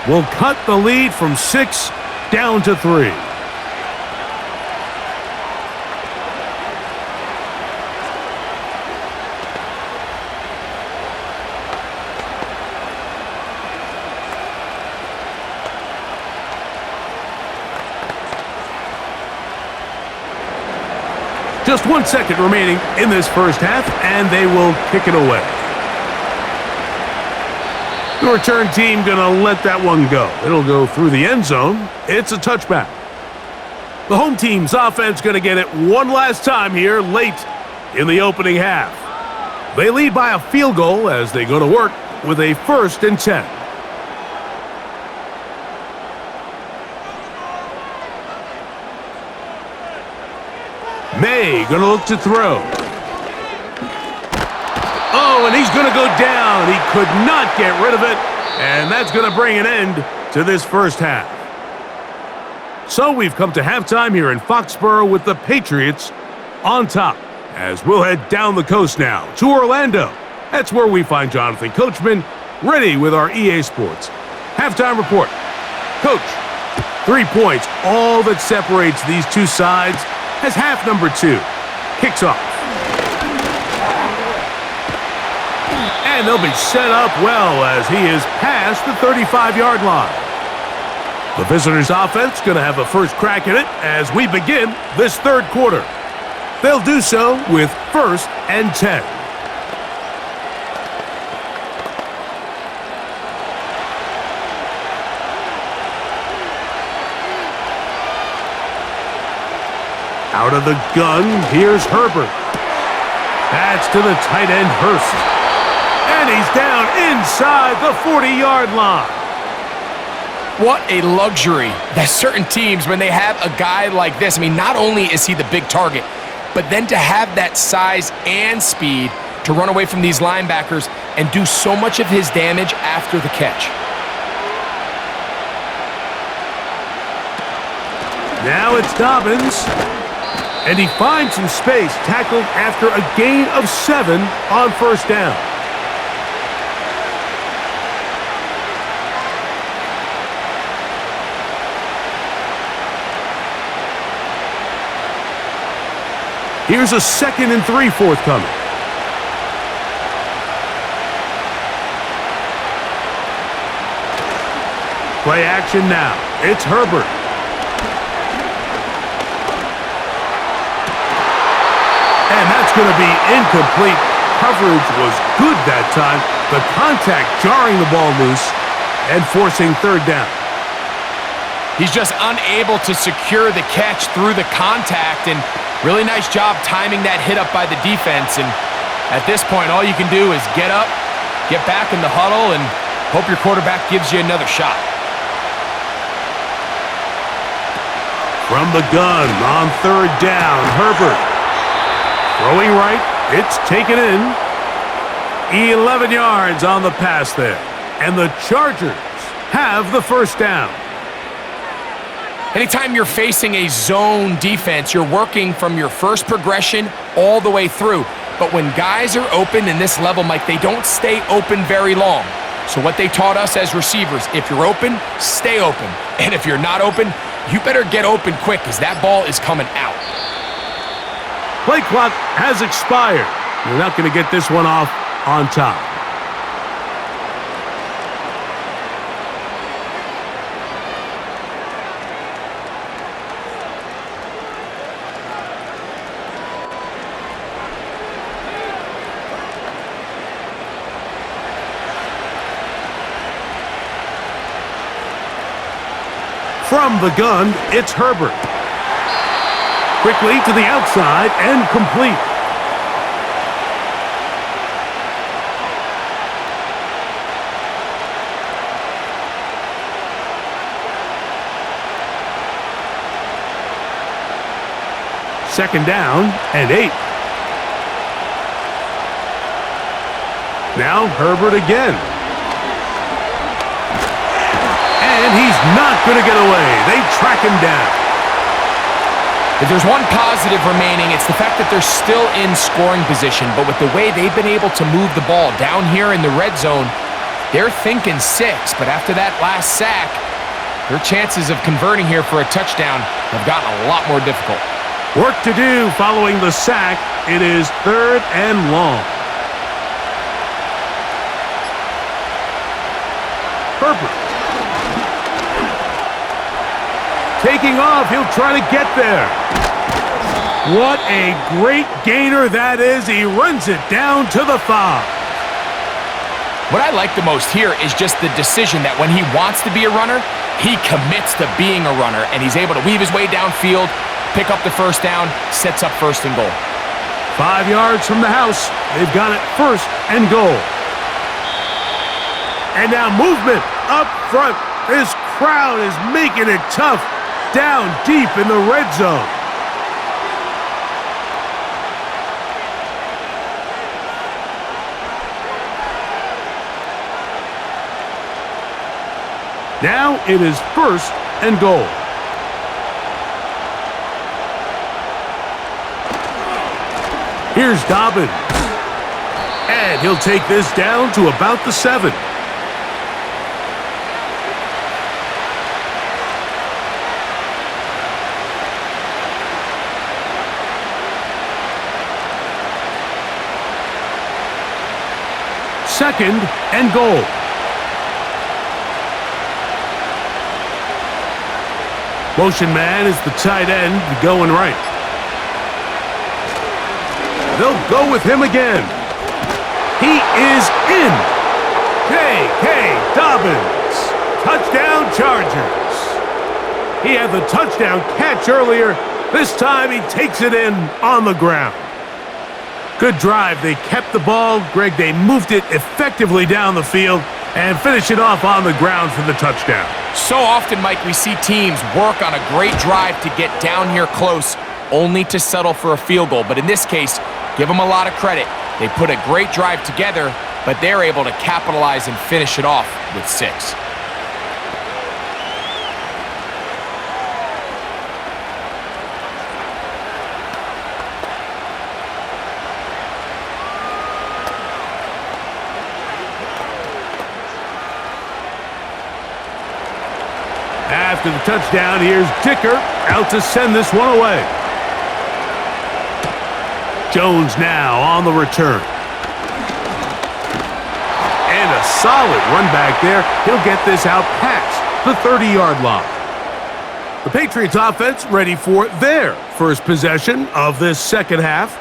will cut the lead from 6 down to 3. Just 1 second remaining in this 1st half, and they will kick it away. The return team going to let that one go. It'll go through the end zone. It's a touchback. The home team's offense going to get it one last time here late in the opening half. They lead by a field goal as they go to work with a 1st and 10. May going to look to throw. Oh, and he's going to go down. He could not get rid of it, and that's going to bring an end to this 1st half. So we've come to halftime here in Foxborough with the Patriots on top, as we'll head down the coast now to Orlando. That's where we find Jonathan Coachman ready with our EA Sports halftime report. Coach, 3 points, all that separates these two sides as half number 2 kicks off. And they'll be set up well as he is past the 35-yard line. The visitors' offense going to have a first crack at it as we begin this 3rd quarter. They'll do so with 1st and 10. Out of the gun, here's Herbert. That's to the tight end, Hurst. And he's down inside the 40-yard line. What a luxury that certain teams, when they have a guy like this, I mean, not only is he the big target, but then to have that size and speed to run away from these linebackers and do so much of his damage after the catch. Now it's Dobbins. And he finds some space, tackled after a gain of 7 on 1st down. Here's a 2nd and 3 forthcoming. Play action now. It's Herbert. And that's going to be incomplete. Coverage was good that time. The contact jarring the ball loose and forcing 3rd down. He's just unable to secure the catch through the contact, and really nice job timing that hit up by the defense. And at this point, all you can do is get up, get back in the huddle, and hope your quarterback gives you another shot. From the gun on 3rd down, Herbert. Throwing right, it's taken in. 11 yards on the pass there. And the Chargers have the first down. Anytime you're facing a zone defense, you're working from your first progression all the way through. But when guys are open in this level, Mike, they don't stay open very long. So what they taught us as receivers, if you're open, stay open. And if you're not open, you better get open quick because that ball is coming out. Play clock has expired. You're not going to get this one off on time. From the gun, it's Herbert. Quickly to the outside and complete. Second down and 8. Now Herbert again. And he's not going to get away. They track him down. If there's one positive remaining, it's the fact that they're still in scoring position. But with the way they've been able to move the ball down here in the red zone, they're thinking 6. But after that last sack, their chances of converting here for a touchdown have gotten a lot more difficult. Work to do following the sack. It is 3rd and long. Herbert. Taking off, he'll try to get there. What a great gainer that is. He runs it down to the 5. What I like the most here is just the decision that when he wants to be a runner, he commits to being a runner, and he's able to weave his way downfield, pick up the first down, sets up 1st and goal. 5 yards from the house. They've got it 1st and goal. And now movement up front. This crowd is making it tough. Down deep in the red zone. Now it is 1st and goal. Here's Dobbins. And he'll take this down to about the 7. Second and goal. Motion man is the tight end going right. They'll go with him again. He is in. J.K. Dobbins. Touchdown Chargers. He had the touchdown catch earlier. This time he takes it in on the ground. Good drive. They kept the ball. Greg, they moved it effectively down the field and finish it off on the ground for the touchdown. So often, Mike, we see teams work on a great drive to get down here close, only to settle for a field goal. But in this case, give them a lot of credit. They put a great drive together, but they're able to capitalize and finish it off with 6. After the touchdown, here's Dicker out to send this one away. Jones now on the return. And a solid run back there. He'll get this out past the 30-yard line. The Patriots offense ready for their first possession of this second half.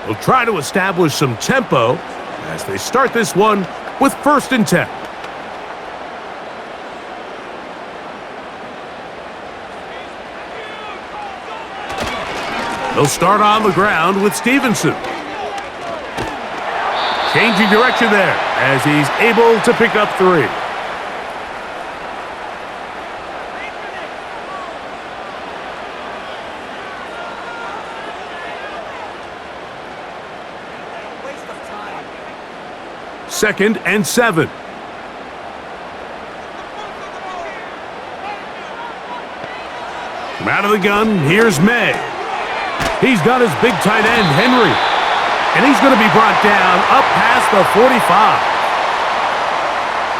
They'll try to establish some tempo as they start this one with 1st and 10. They'll start on the ground with Stevenson. Changing direction there as he's able to pick up 3. 2nd and 7. From out of the gun, here's May. He's got his big tight end, Henry. And he's going to be brought down up past the 45.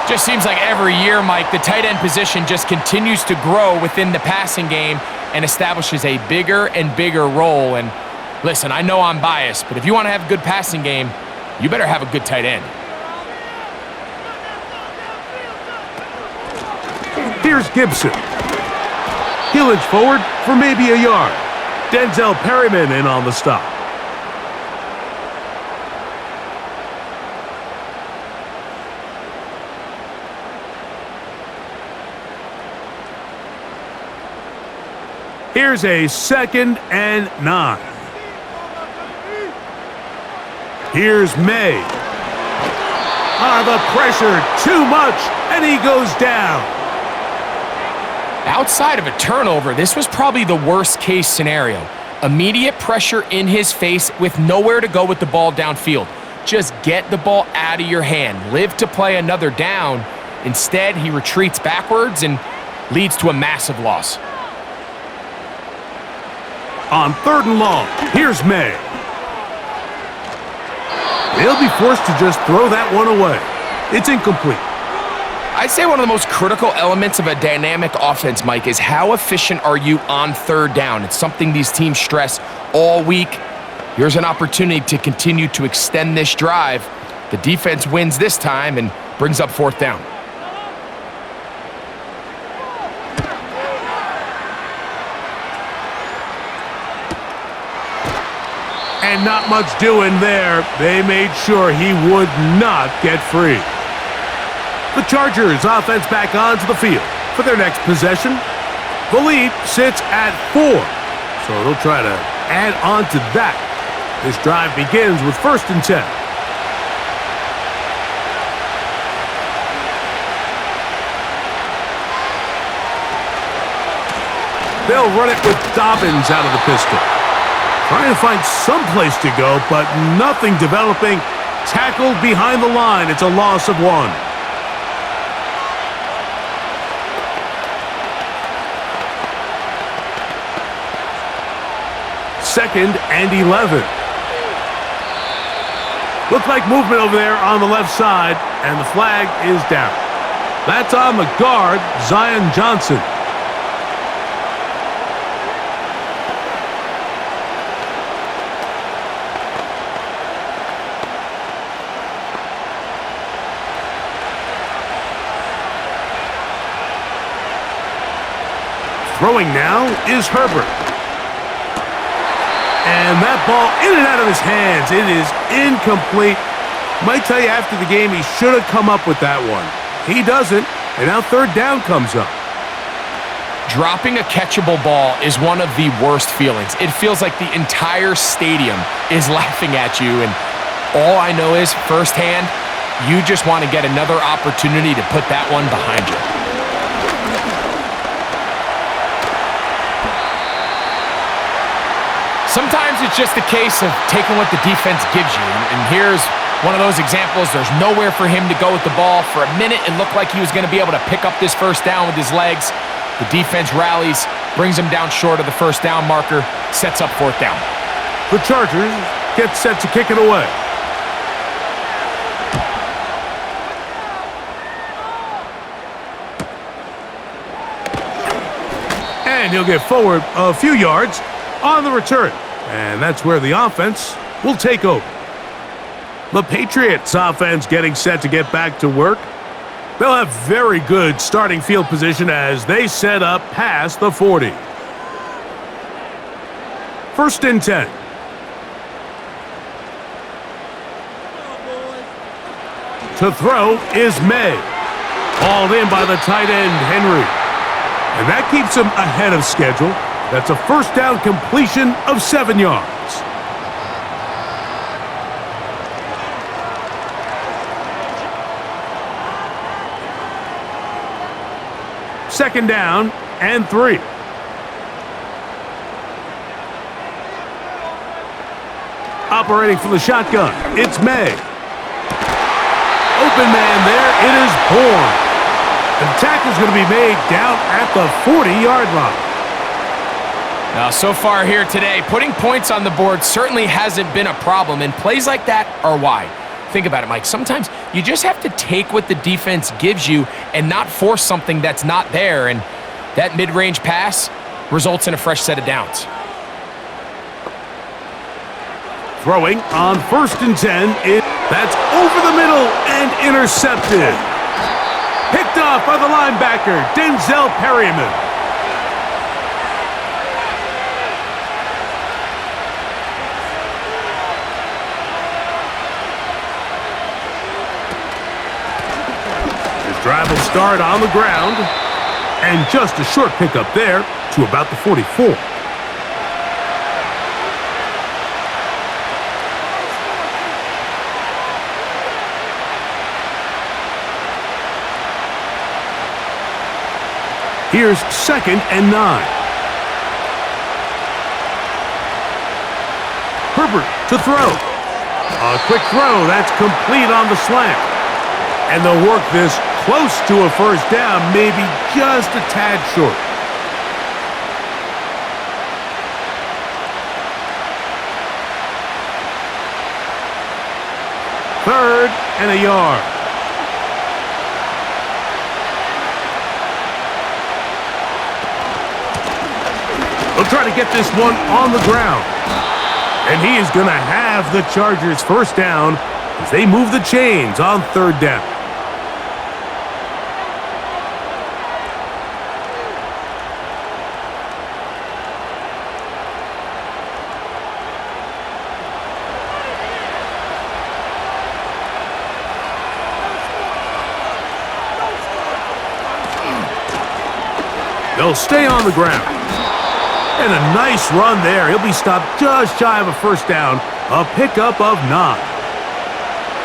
Just seems like every year, Mike, the tight end position just continues to grow within the passing game and establishes a bigger and bigger role. And listen, I know I'm biased, but if you want to have a good passing game, you better have a good tight end. Here's Gibson. He'll inch forward for maybe a yard. Denzel Perryman in on the stop. Here's a 2nd and 9. Here's May. The pressure, too much, and he goes down. Outside of a turnover, this was probably the worst case scenario. Immediate pressure in his face with nowhere to go with the ball downfield. Just get the ball out of your hand. Live to play another down. Instead, he retreats backwards and leads to a massive loss. On 3rd and long, here's May. They'll be forced to just throw that one away. It's incomplete. I'd say one of the most critical elements of a dynamic offense, Mike, is how efficient are you on 3rd down? It's something these teams stress all week. Here's an opportunity to continue to extend this drive. The defense wins this time and brings up 4th down. And not much doing there. They made sure he would not get free. The Chargers offense back onto the field for their next possession. The lead sits at 4, so they'll try to add on to that. This drive begins with 1st and 10. They'll run it with Dobbins out of the pistol. Trying to find some place to go, but nothing developing. Tackled behind the line. It's a loss of 1. Second and 11. Looked like movement over there on the left side, and the flag is down. That's on the guard, Zion Johnson. Throwing now is Herbert. And that ball in and out of his hands. It is incomplete. Might tell you after the game he should have come up with that one. He doesn't, and now 3rd down comes up. Dropping a catchable ball is one of the worst feelings. It feels like the entire stadium is laughing at you, and all I know is firsthand, you just want to get another opportunity to put that one behind you. Sometimes it's just a case of taking what the defense gives you, and here's one of those examples. There's nowhere for him to go with the ball. For a minute, it looked like he was going to be able to pick up this 1st down with his legs. The defense rallies, brings him down short of the 1st down marker, sets up 4th down. The Chargers get set to kick it away. And he'll get forward a few yards on the return. And that's where the offense will take over. The Patriots offense getting set to get back to work. They'll have very good starting field position as they set up past the 40. 1st and 10. To throw is May. Hauled in by the tight end, Henry. And that keeps him ahead of schedule. That's a 1st down completion of 7 yards. Second down and 3. Operating from the shotgun, it's May. open man there. It is Bourne. The tackle is going to be made down at the 40-yard line. Now, so far here today, putting points on the board certainly hasn't been a problem, and plays like that are why. Think about it, Mike. Sometimes you just have to take what the defense gives you and not force something that's not there, and that mid-range pass results in a fresh set of downs. Throwing on 1st and 10. That's over the middle and intercepted. Picked off by the linebacker, Denzel Perryman. His drive will start on the ground. And just a short pickup there to about the 44. Here's 2nd and 9. Herbert to throw. A quick throw. That's complete on the slant. And they'll work this close to a first down, maybe just a tad short. Third and a yard. They'll try to get this one on the ground. And he is going to have the Chargers first down as they move the chains on 3rd down. They'll stay on the ground. And a nice run there. He'll be stopped just shy of a first down. A pickup of 9.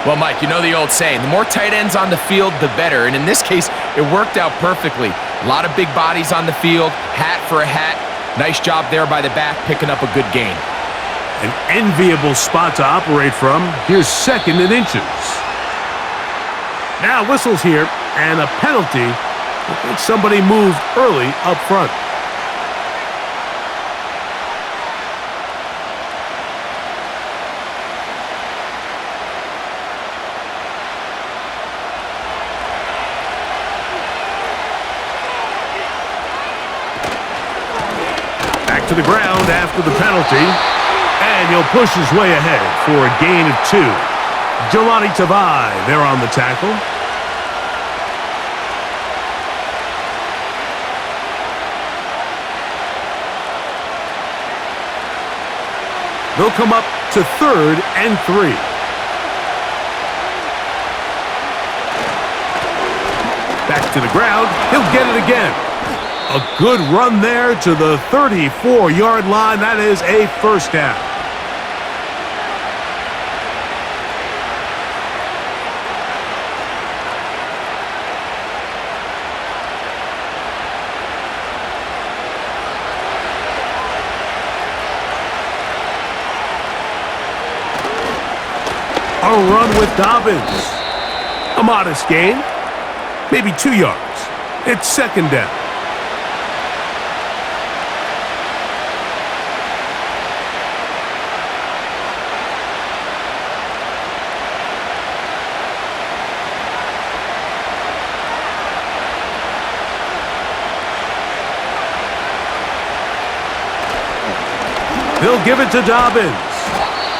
Well, Mike, you know the old saying, the more tight ends on the field, the better. And in this case, it worked out perfectly. A lot of big bodies on the field, hat for a hat. Nice job there by the back, picking up a good gain. An enviable spot to operate from. Here's 2nd and inches. Now whistles here, and a penalty. I think somebody moved early up front. To the ground after the penalty, and he'll push his way ahead for a gain of 2. Jelani Tavai there on the tackle. They'll come up to 3rd and 3. Back to the ground. He'll get it again. A good run there to the 34-yard line. That is a first down. A run with Dobbins. A modest gain. Maybe 2 yards. It's 2nd down. They'll give it to Dobbins.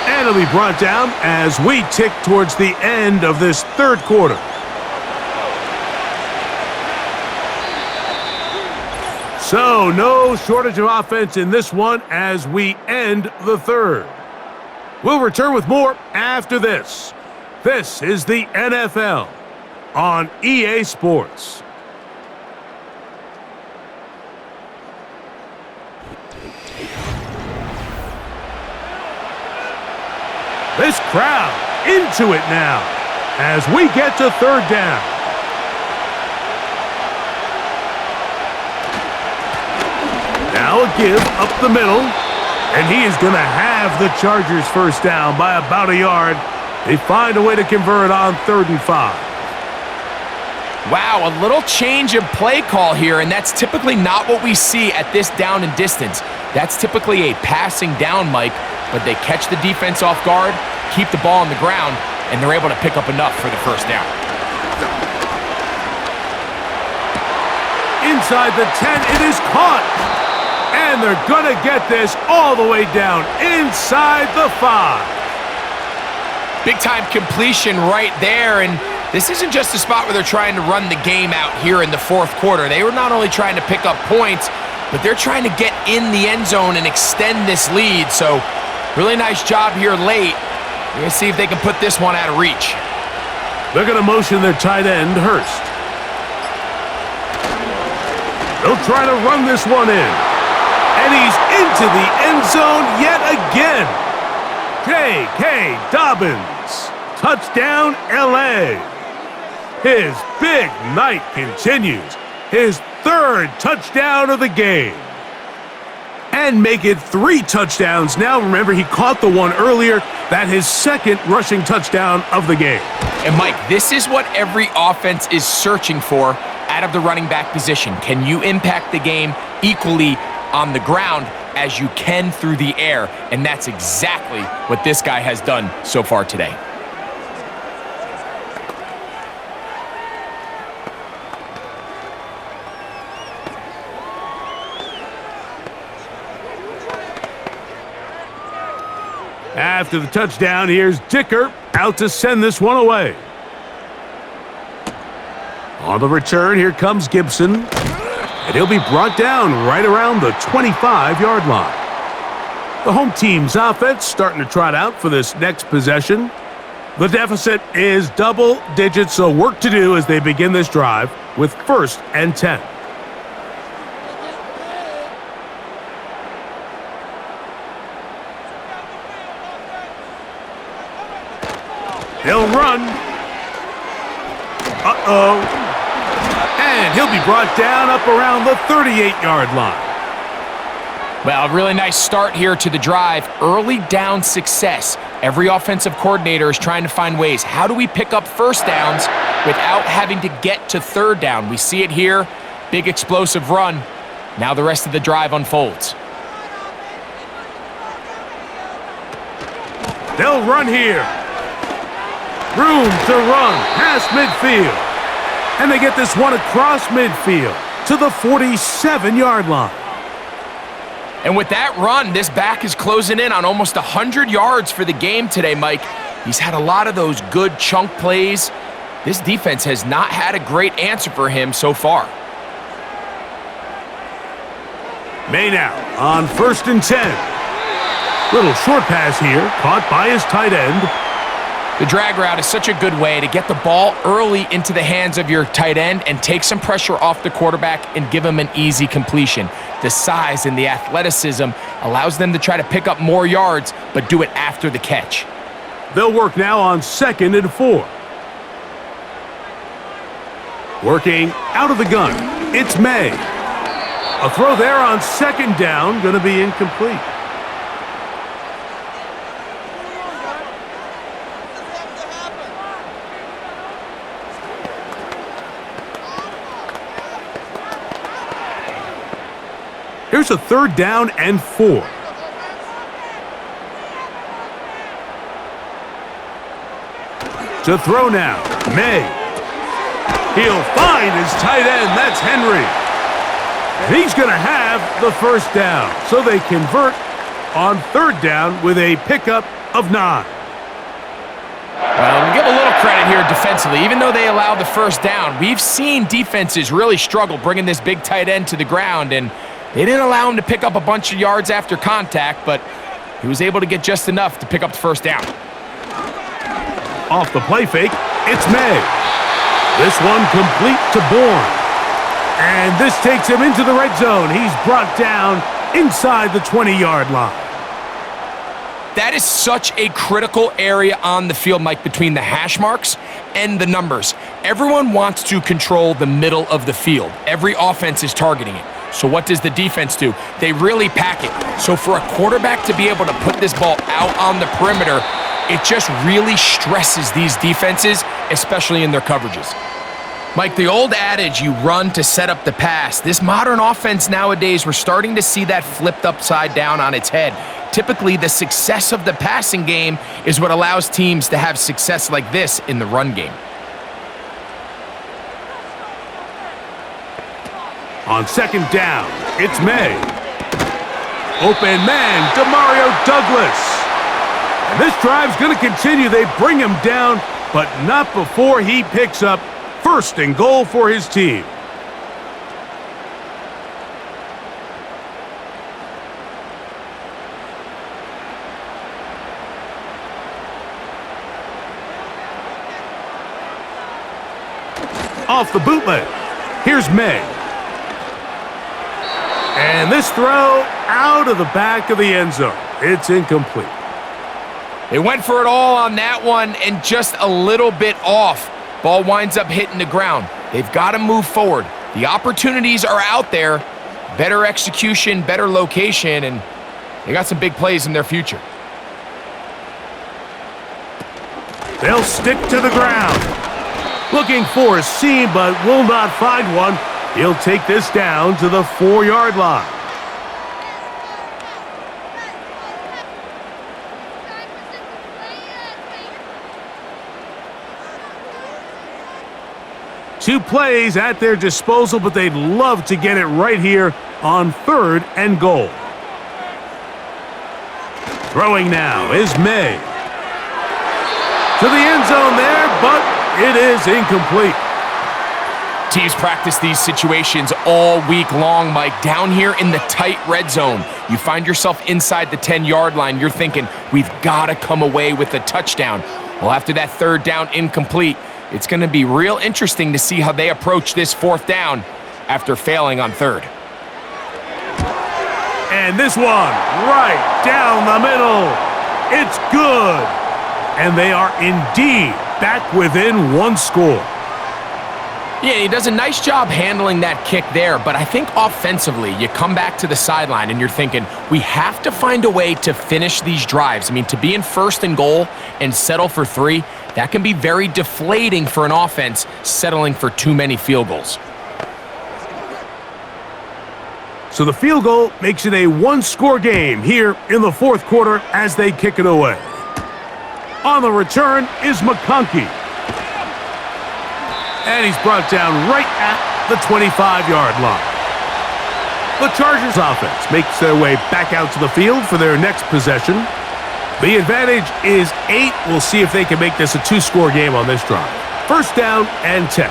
And it'll be brought down as we tick towards the end of this 3rd quarter. So, no shortage of offense in this one as we end the 3rd. We'll return with more after this. This is the NFL on EA Sports. This crowd into it now as we get to 3rd down. Now a give up the middle, and he is going to have the Chargers first down by about a yard. They find a way to convert on 3rd and 5. Wow, a little change of play call here, and that's typically not what we see at this down and distance. That's typically a passing down, Mike, but they catch the defense off guard, keep the ball on the ground, and they're able to pick up enough for the first down. Inside the 10, it is caught. And they're going to get this all the way down inside the 5. Big-time completion right there, and this isn't just a spot where they're trying to run the game out here in the fourth quarter. They were not only trying to pick up points, but they're trying to get in the end zone and extend this lead. So really nice job here late. We're going to see if they can put this one out of reach. They're going to motion their tight end, Hurst. They'll try to run this one in. And he's into the end zone yet again. J.K. Dobbins. Touchdown, L.A. His big night continues. His third touchdown of the game. And make it 3 touchdowns now. Remember, he caught the one earlier. That his second rushing touchdown of the game. And, Mike, this is what every offense is searching for out of the running back position. Can you impact the game equally on the ground as you can through the air? And that's exactly what this guy has done so far today. After the touchdown, here's Dicker out to send this one away. On the return, here comes Gibson. And he'll be brought down right around the 25-yard line. The home team's offense starting to trot out for this next possession. The deficit is double digits, so work to do as they begin this drive with 1st and 10. He'll run. And he'll be brought down up around the 38-yard line. Well, a really nice start here to the drive. Early down success. Every offensive coordinator is trying to find ways. How do we pick up first downs without having to get to third down? We see it here. Big explosive run. Now the rest of the drive unfolds. They'll run here. Room to run past midfield. And they get this one across midfield to the 47-yard line. And with that run, this back is closing in on almost 100 yards for the game today, Mike. He's had a lot of those good chunk plays. This defense has not had a great answer for him so far. May now on 1st and 10. Little short pass here, caught by his tight end. The drag route is such a good way to get the ball early into the hands of your tight end and take some pressure off the quarterback and give him an easy completion. The size and the athleticism allows them to try to pick up more yards, but do it after the catch. They'll work now on 2nd and 4. Working out of the gun, it's May. A throw there on 2nd down, going to be incomplete. Here's a 3rd down and 4. To throw now, May. He'll find his tight end, that's Henry. And he's going to have the 1st down. So they convert on 3rd down with a pickup of 9. Well, we give a little credit here defensively. Even though they allowed the 1st down, we've seen defenses really struggle bringing this big tight end to the ground, and they didn't allow him to pick up a bunch of yards after contact, but he was able to get just enough to pick up the 1st down. Off the play fake, it's May. This one complete to Bourne. And this takes him into the red zone. He's brought down inside the 20-yard line. That is such a critical area on the field, Mike, between the hash marks and the numbers. Everyone wants to control the middle of the field. Every offense is targeting it. So what does the defense do? They really pack it. So for a quarterback to be able to put this ball out on the perimeter, it just really stresses these defenses, especially in their coverages. Mike, the old adage, you run to set up the pass. This modern offense nowadays, we're starting to see that flipped upside down on its head. Typically, the success of the passing game is what allows teams to have success like this in the run game. On second down, it's May. Open man, Demario Douglas. And this drive's going to continue. They bring him down, but not before he picks up first and goal for his team. Off the bootleg, here's May. And this throw out of the back of the end zone. It's incomplete. They went for it all on that one and just a little bit off. Ball winds up hitting the ground. They've got to move forward. The opportunities are out there. Better execution, better location, and they got some big plays in their future. They'll stick to the ground. Looking for a seam, but will not find one. He'll take this down to the 4-yard line. Two plays at their disposal, but they'd love to get it right here on 3rd and goal. Throwing now is May. To the end zone there, but it is incomplete. Teams practice these situations all week long, Mike. Down here in the tight red zone, you find yourself inside the 10-yard line. You're thinking, we've got to come away with a touchdown. Well, after that 3rd down incomplete, it's going to be real interesting to see how they approach this 4th down after failing on 3rd. And this one, right down the middle. It's good. And they are indeed back within 1 score. Yeah, he does a nice job handling that kick there, but I think offensively, you come back to the sideline and you're thinking, we have to find a way to finish these drives. I mean, to be in 1st and goal and settle for 3, that can be very deflating for an offense settling for too many field goals. So the field goal makes it a 1-score game here in the 4th quarter as they kick it away. On the return is McConkey. And he's brought down right at the 25-yard line. The Chargers offense makes their way back out to the field for their next possession. The advantage is 8. We'll see if they can make this a 2-score game on this drive. 1st down and 10.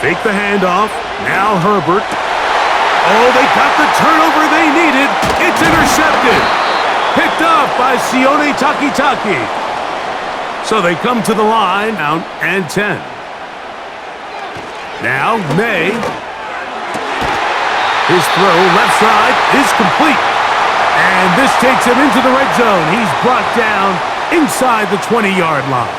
They fake the handoff. Now Herbert. Oh, they got the turnover they needed. It's intercepted. Picked off by Sione Takitaki. So they come to the line, down and 10. Now May. His throw left side is complete. And this takes him into the red zone. He's brought down inside the 20-yard line.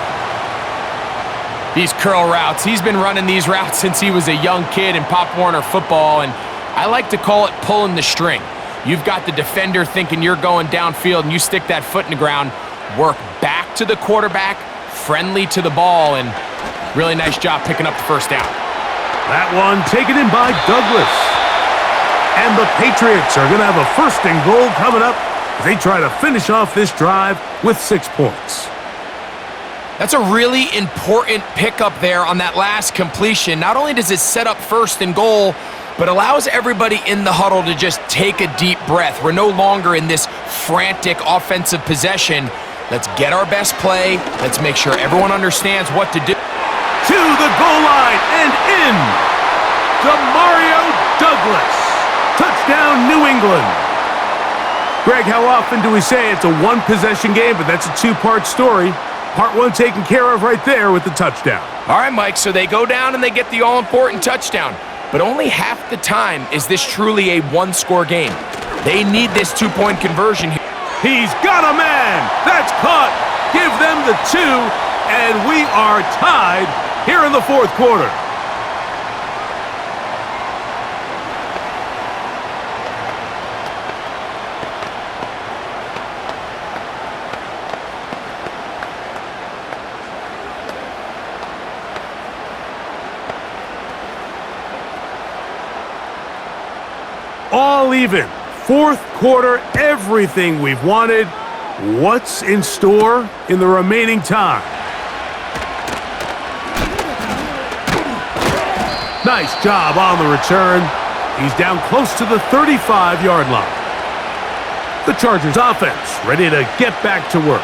These curl routes, he's been running these routes since he was a young kid in Pop Warner football, and I like to call it pulling the string. You've got the defender thinking you're going downfield, and you stick that foot in the ground, work back to the quarterback, friendly to the ball, and really nice job picking up the 1st down. That one taken in by Douglas. And the Patriots are going to have a 1st and goal coming up as they try to finish off this drive with 6 points. That's a really important pickup there on that last completion. Not only does it set up 1st and goal, but allows everybody in the huddle to just take a deep breath. We're no longer in this frantic offensive possession. Let's get our best play. Let's make sure everyone understands what to do. To the goal line and in. Demario Douglas. Touchdown, New England. Greg, how often do we say it's a 1-possession game, but that's a 2-part story? Part 1 taken care of right there with the touchdown. All right, Mike, so they go down and they get the all-important touchdown. But only half the time is this truly a 1-score game. They need this 2-point conversion here. He's got a man. That's caught. Give them the 2, and we are tied here in the 4th quarter. all even. Fourth quarter, everything we've wanted. What's in store in the remaining time? Nice job on the return. He's down close to the 35-yard line. The Chargers offense ready to get back to work.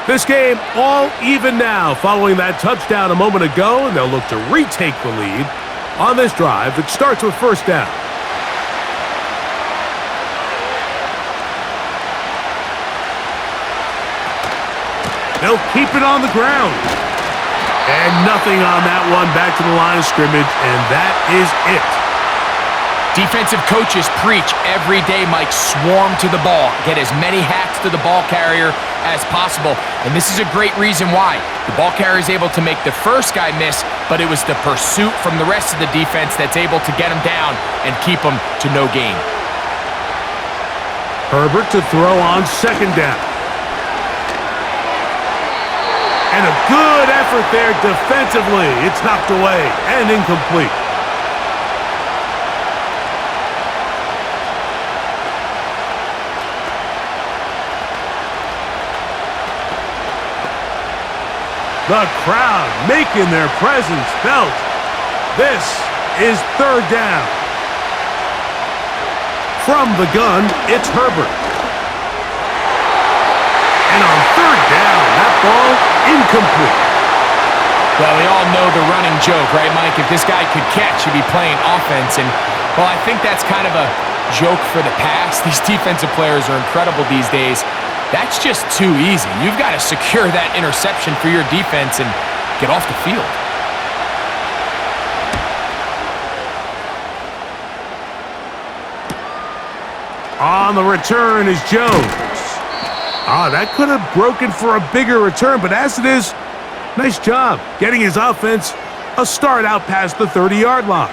This game all even now following that touchdown a moment ago, and they'll look to retake the lead on this drive that starts with first down. They'll keep it on the ground. And nothing on that one, back to the line of scrimmage, and that is it. Defensive coaches preach every day, Mike, swarm to the ball. Get as many hacks to the ball carrier as possible. And this is a great reason why. The ball carrier is able to make the first guy miss, but it was the pursuit from the rest of the defense that's able to get him down and keep him to no gain. Herbert to throw on second down. And a good effort there defensively. It's knocked away and incomplete. The crowd making their presence felt. This is third down. From the gun, it's Herbert. And on third down, that ball incomplete. Well, we all know the running joke, right, Mike? If this guy could catch, he'd be playing offense. And, well, I think that's kind of a joke for the past. These defensive players are incredible these days. That's just too easy. You've got to secure that interception for your defense and get off the field. On the return is Jones. That could have broken for a bigger return, but as it is, nice job getting his offense a start out past the 30-yard line.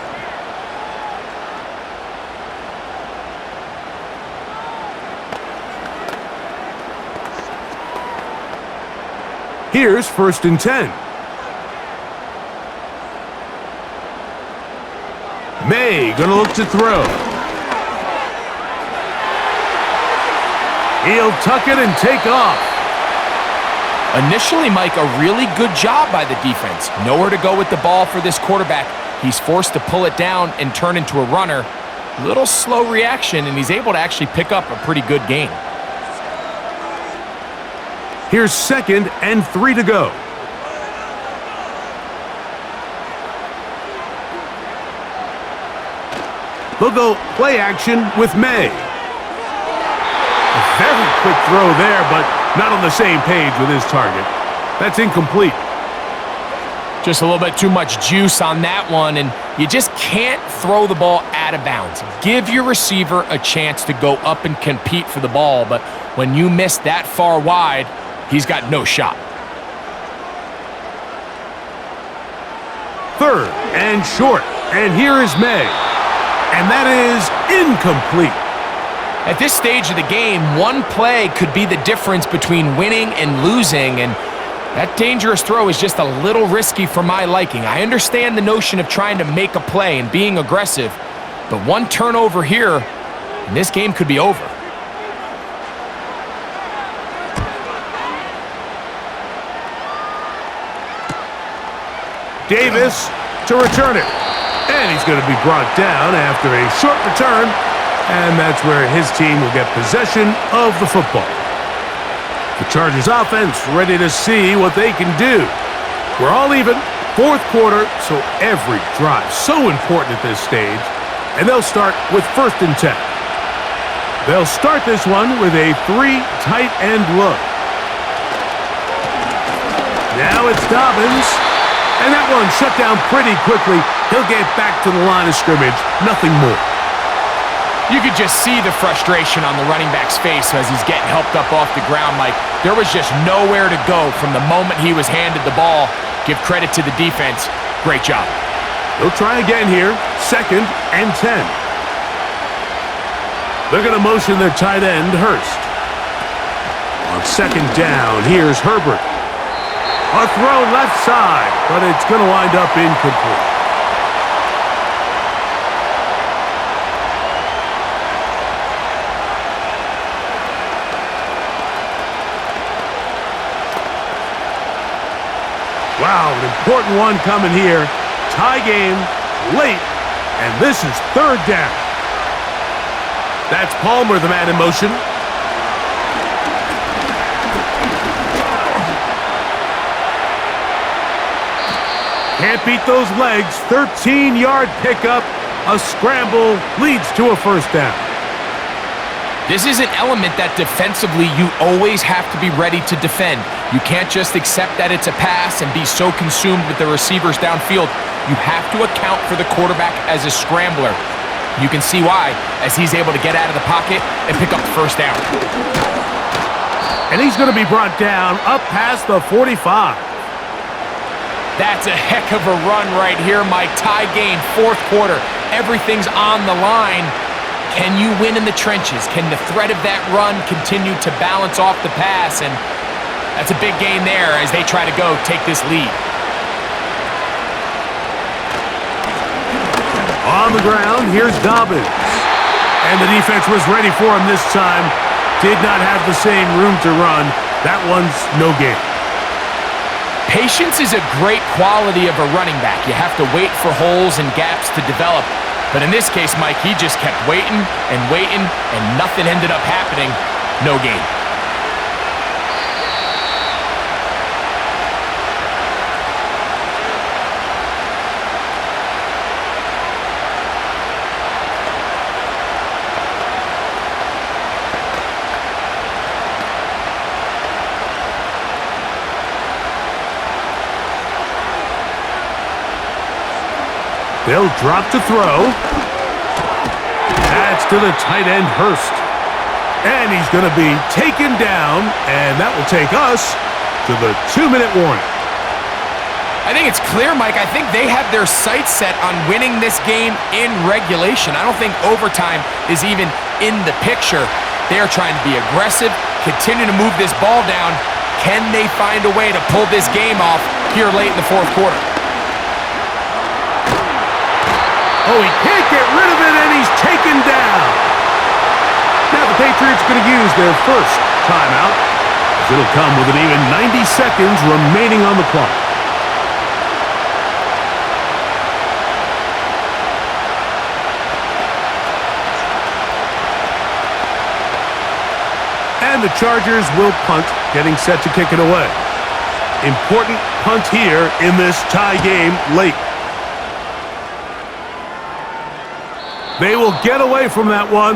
Here's first and 10. May gonna look to throw. He'll tuck it and take off. Initially, Mike, a really good job by the defense. Nowhere to go with the ball for this quarterback. He's forced to pull it down and turn into a runner. Little slow reaction, and he's able to actually pick up a pretty good gain. Here's second and 3 to go. They'll go play action with May. A very quick throw there, but not on the same page with his target. That's incomplete. Just a little bit too much juice on that one, and you just can't throw the ball out of bounds. Give your receiver a chance to go up and compete for the ball, but when you miss that far wide, he's got no shot. Third and short, and here is May. And that is incomplete. At this stage of the game, one play could be the difference between winning and losing, and that dangerous throw is just a little risky for my liking. I understand the notion of trying to make a play and being aggressive, but one turnover here, and this game could be over. Davis to return it. And he's going to be brought down after a short return. And that's where his team will get possession of the football. The Chargers offense ready to see what they can do. We're all even, fourth quarter, so every drive so important at this stage. And they'll start with first and 10. They'll start this one with a 3 tight end look. Now it's Dobbins. And that one shut down pretty quickly. He'll get back to the line of scrimmage. Nothing more. You could just see the frustration on the running back's face as he's getting helped up off the ground, Mike. There was just nowhere to go from the moment he was handed the ball. Give credit to the defense. Great job. They'll try again here. Second and 10. They're going to motion their tight end, Hurst. On second down, here's Herbert. A throw left side, but it's going to wind up incomplete. important one coming here. Tie game, late, and this is third down. That's Palmer, the man in motion. Can't beat those legs. 13-yard pickup. A scramble leads to a first down. This is an element that defensively you always have to be ready to defend. You can't just accept that it's a pass and be so consumed with the receivers downfield. You have to account for the quarterback as a scrambler. You can see why, as he's able to get out of the pocket and pick up the first down. And he's going to be brought down up past the 45. That's a heck of a run right here, Mike. Tie game, fourth quarter. Everything's on the line. Can you win in the trenches? Can the threat of that run continue to balance off the pass? And that's a big gain there as they try to go take this lead. On the ground, here's Dobbins. And the defense was ready for him this time. Did not have the same room to run. That one's no gain. Patience is a great quality of a running back. You have to wait for holes and gaps to develop. But in this case, Mike, he just kept waiting and waiting, and nothing ended up happening. No gain. They'll drop to throw. That's to the tight end, Hurst. And he's going to be taken down, and that will take us to the 2-minute warning. I think it's clear, Mike. I think they have their sights set on winning this game in regulation. I don't think overtime is even in the picture. They are trying to be aggressive, continue to move this ball down. Can they find a way to pull this game off here late in the fourth quarter? Oh, he can't get rid of it, and he's taken down. Now the Patriots going to use their first timeout, as it'll come with an even 90 seconds remaining on the clock. And the Chargers will punt, getting set to kick it away. Important punt here in this tie game late. They will get away from that one,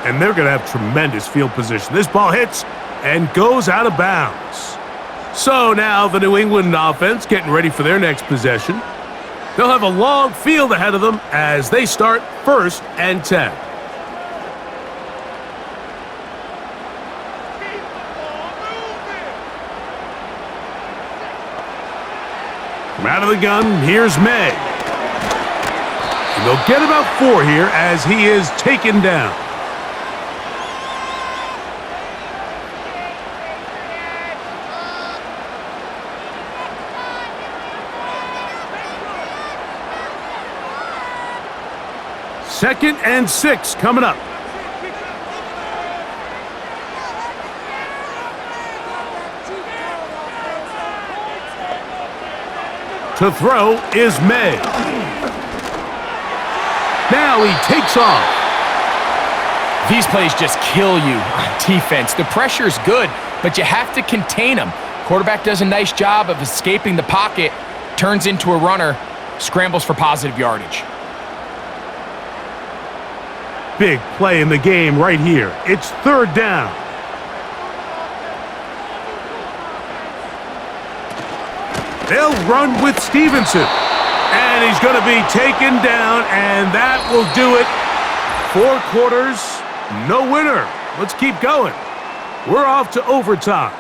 and they're going to have tremendous field position. This ball hits and goes out of bounds. So now the New England offense getting ready for their next possession. They'll have a long field ahead of them as they start 1st and 10. From out of the gun, here's May. They'll get about 4 here as he is taken down. Second and 6 coming up. To throw is May. Now he takes off. These plays just kill you on defense. The pressure is good, but you have to contain them. Quarterback does a nice job of escaping the pocket, turns into a runner, scrambles for positive yardage. Big play in the game right here. It's 3rd down. They'll run with Stevenson. And he's going to be taken down, and that will do it. 4 quarters, no winner. Let's keep going. We're off to overtime.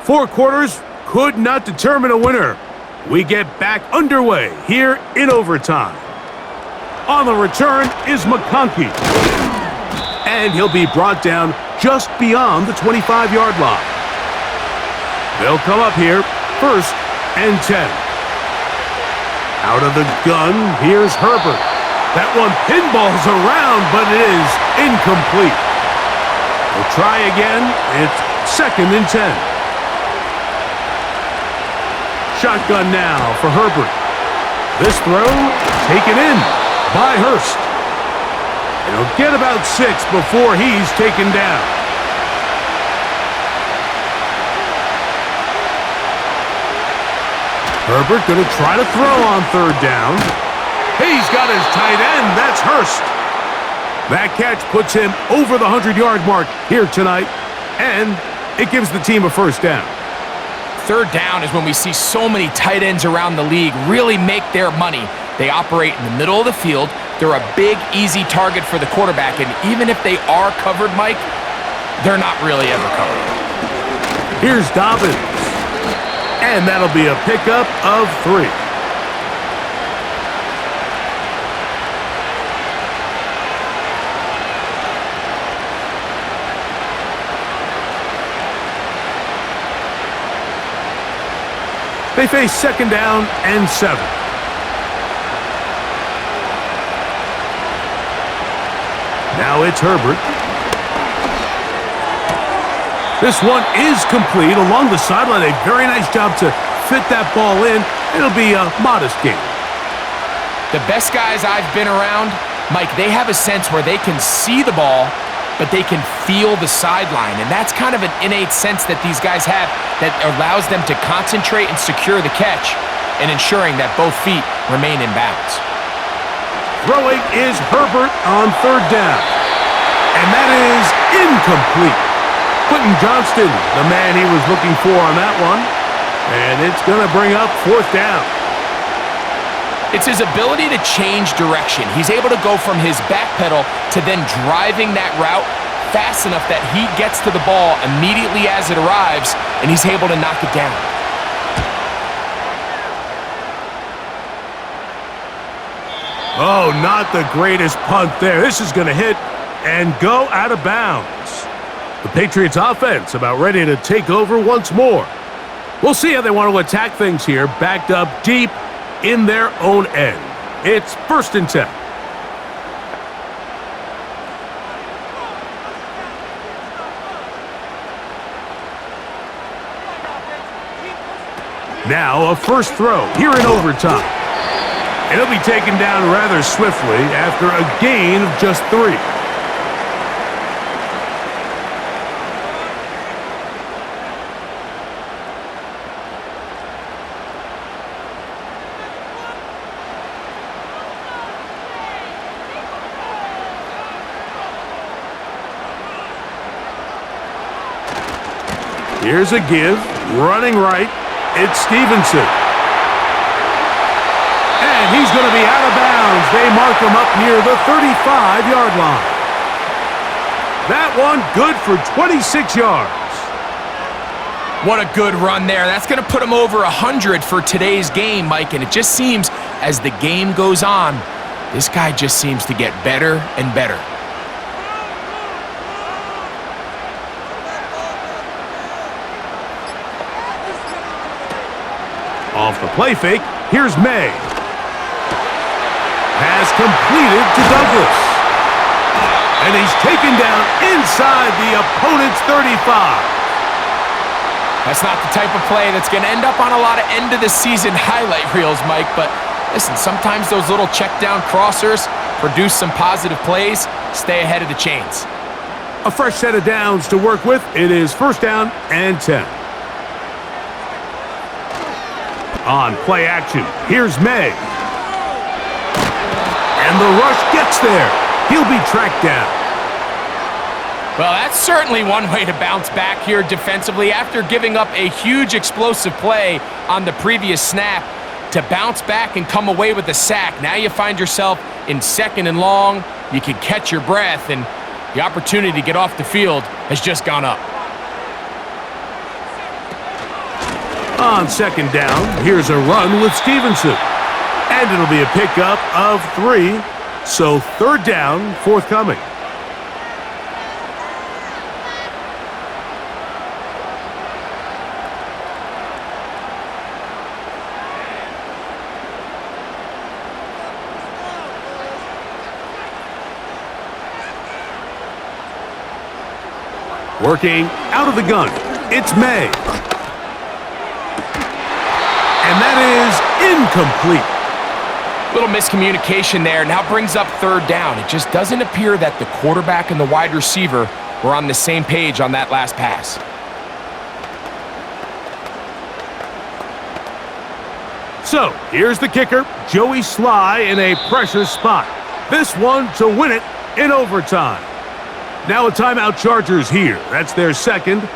Four quarters could not determine a winner. We get back underway here in overtime. On the return is McConkey. And he'll be brought down just beyond the 25-yard line. They'll come up here, 1st and 10. Out of the gun, here's Herbert. That one pinballs around, but it is incomplete. We'll try again. It's 2nd and 10. Shotgun now for Herbert. This throw taken in by Hurst. And he'll get about 6 before he's taken down. Herbert going to try to throw on 3rd down. He's got his tight end. That's Hurst. That catch puts him over the 100-yard mark here tonight, and it gives the team a 1st down. 3rd down is when we see so many tight ends around the league really make their money. They operate in the middle of the field. They're a big, easy target for the quarterback, and even if they are covered, Mike, they're not really ever covered. Here's Dobbins, and that'll be a pickup of 3. They face 2nd down and 7. Now it's Herbert. This one is complete along the sideline. A very nice job to fit that ball in. It'll be a modest gain. The best guys I've been around, Mike, they have a sense where they can see the ball, but they can feel the sideline. And that's kind of an innate sense that these guys have that allows them to concentrate and secure the catch and ensuring that both feet remain in bounds. Throwing is Herbert on 3rd down. And that is incomplete. Quentin Johnston, the man he was looking for on that one. And it's going to bring up 4th down. It's his ability to change direction. He's able to go from his back pedal to then driving that route fast enough that he gets to the ball immediately as it arrives, and he's able to knock it down. Oh, not the greatest punt there. This is going to hit and go out of bounds. The Patriots offense about ready to take over once more. We'll see how they want to attack things here, backed up deep in their own end. It's 1st and 10. Now a 1st throw here in overtime. And he'll be taken down rather swiftly after a gain of just 3. Here's a give, running right. It's Stevenson. And he's going to be out of bounds. They mark him up near the 35-yard line. That one good for 26 yards. What a good run there. That's going to put him over 100 for today's game, Mike. And it just seems as the game goes on, this guy just seems to get better and better. Off the play fake, here's May. Has completed to Douglas. And he's taken down inside the opponent's 35. That's not the type of play that's going to end up on a lot of end-of-the-season highlight reels, Mike. But listen, sometimes those little check-down crossers produce some positive plays. Stay ahead of the chains. A fresh set of downs to work with. It is 1st down and 10. On play action, here's May. And the rush gets there. He'll be tracked down. Well, that's certainly one way to bounce back here defensively after giving up a huge explosive play on the previous snap. To bounce back and come away with a sack. Now you find yourself in 2nd and long. You can catch your breath, and the opportunity to get off the field has just gone up. On 2nd down, here's a run with Stevenson. And it'll be a pickup of 3. So third down forthcoming. Working out of the gun, it's May. And that is incomplete. Little miscommunication there. Now brings up third down. It just doesn't appear that the quarterback and the wide receiver were on the same page on that last pass. So, here's the kicker, Joey Sly in a pressure spot. This one to win it in overtime. Now a timeout Chargers here. That's their second.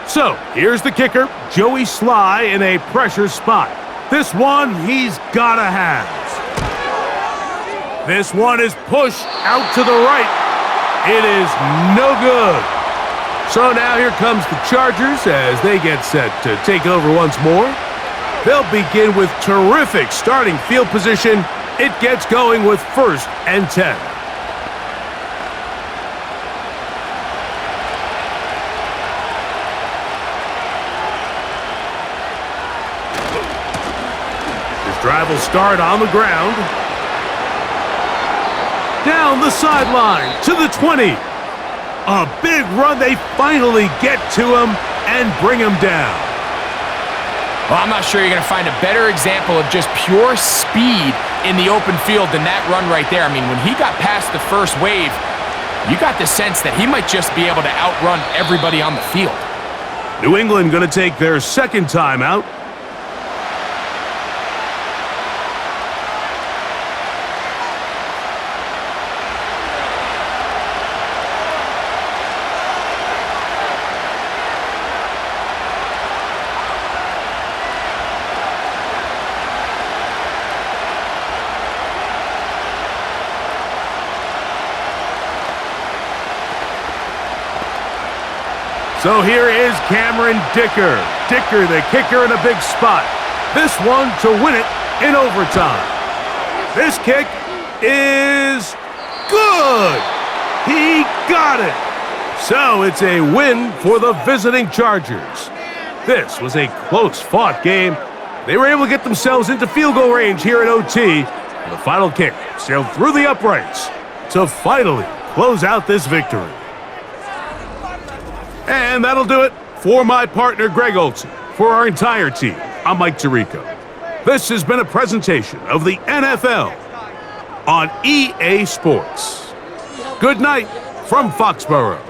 So, here's the kicker, Joey Sly in a pressure spot. This one he's gotta have. This one is pushed out to the right. It is no good. So now here comes the Chargers as they get set to take over once more. They'll begin with terrific starting field position. It gets going with 1st and 10. Drive will start on the ground. Down the sideline to the 20. A big run. They finally get to him and bring him down. Well, I'm not sure you're going to find a better example of just pure speed in the open field than that run right there. I mean, when he got past the first wave, you got the sense that he might just be able to outrun everybody on the field. New England going to take their second timeout. So here is Cameron Dicker. Dicker, the kicker, in a big spot. This one to win it in overtime. This kick is good. He got it. So it's a win for the visiting Chargers. This was a close-fought game. They were able to get themselves into field goal range here at OT. And the final kick sailed through the uprights to finally close out this victory. And that'll do it for my partner, Greg Olson. For our entire team, I'm Mike Tirico. This has been a presentation of the NFL on EA Sports. Good night from Foxborough.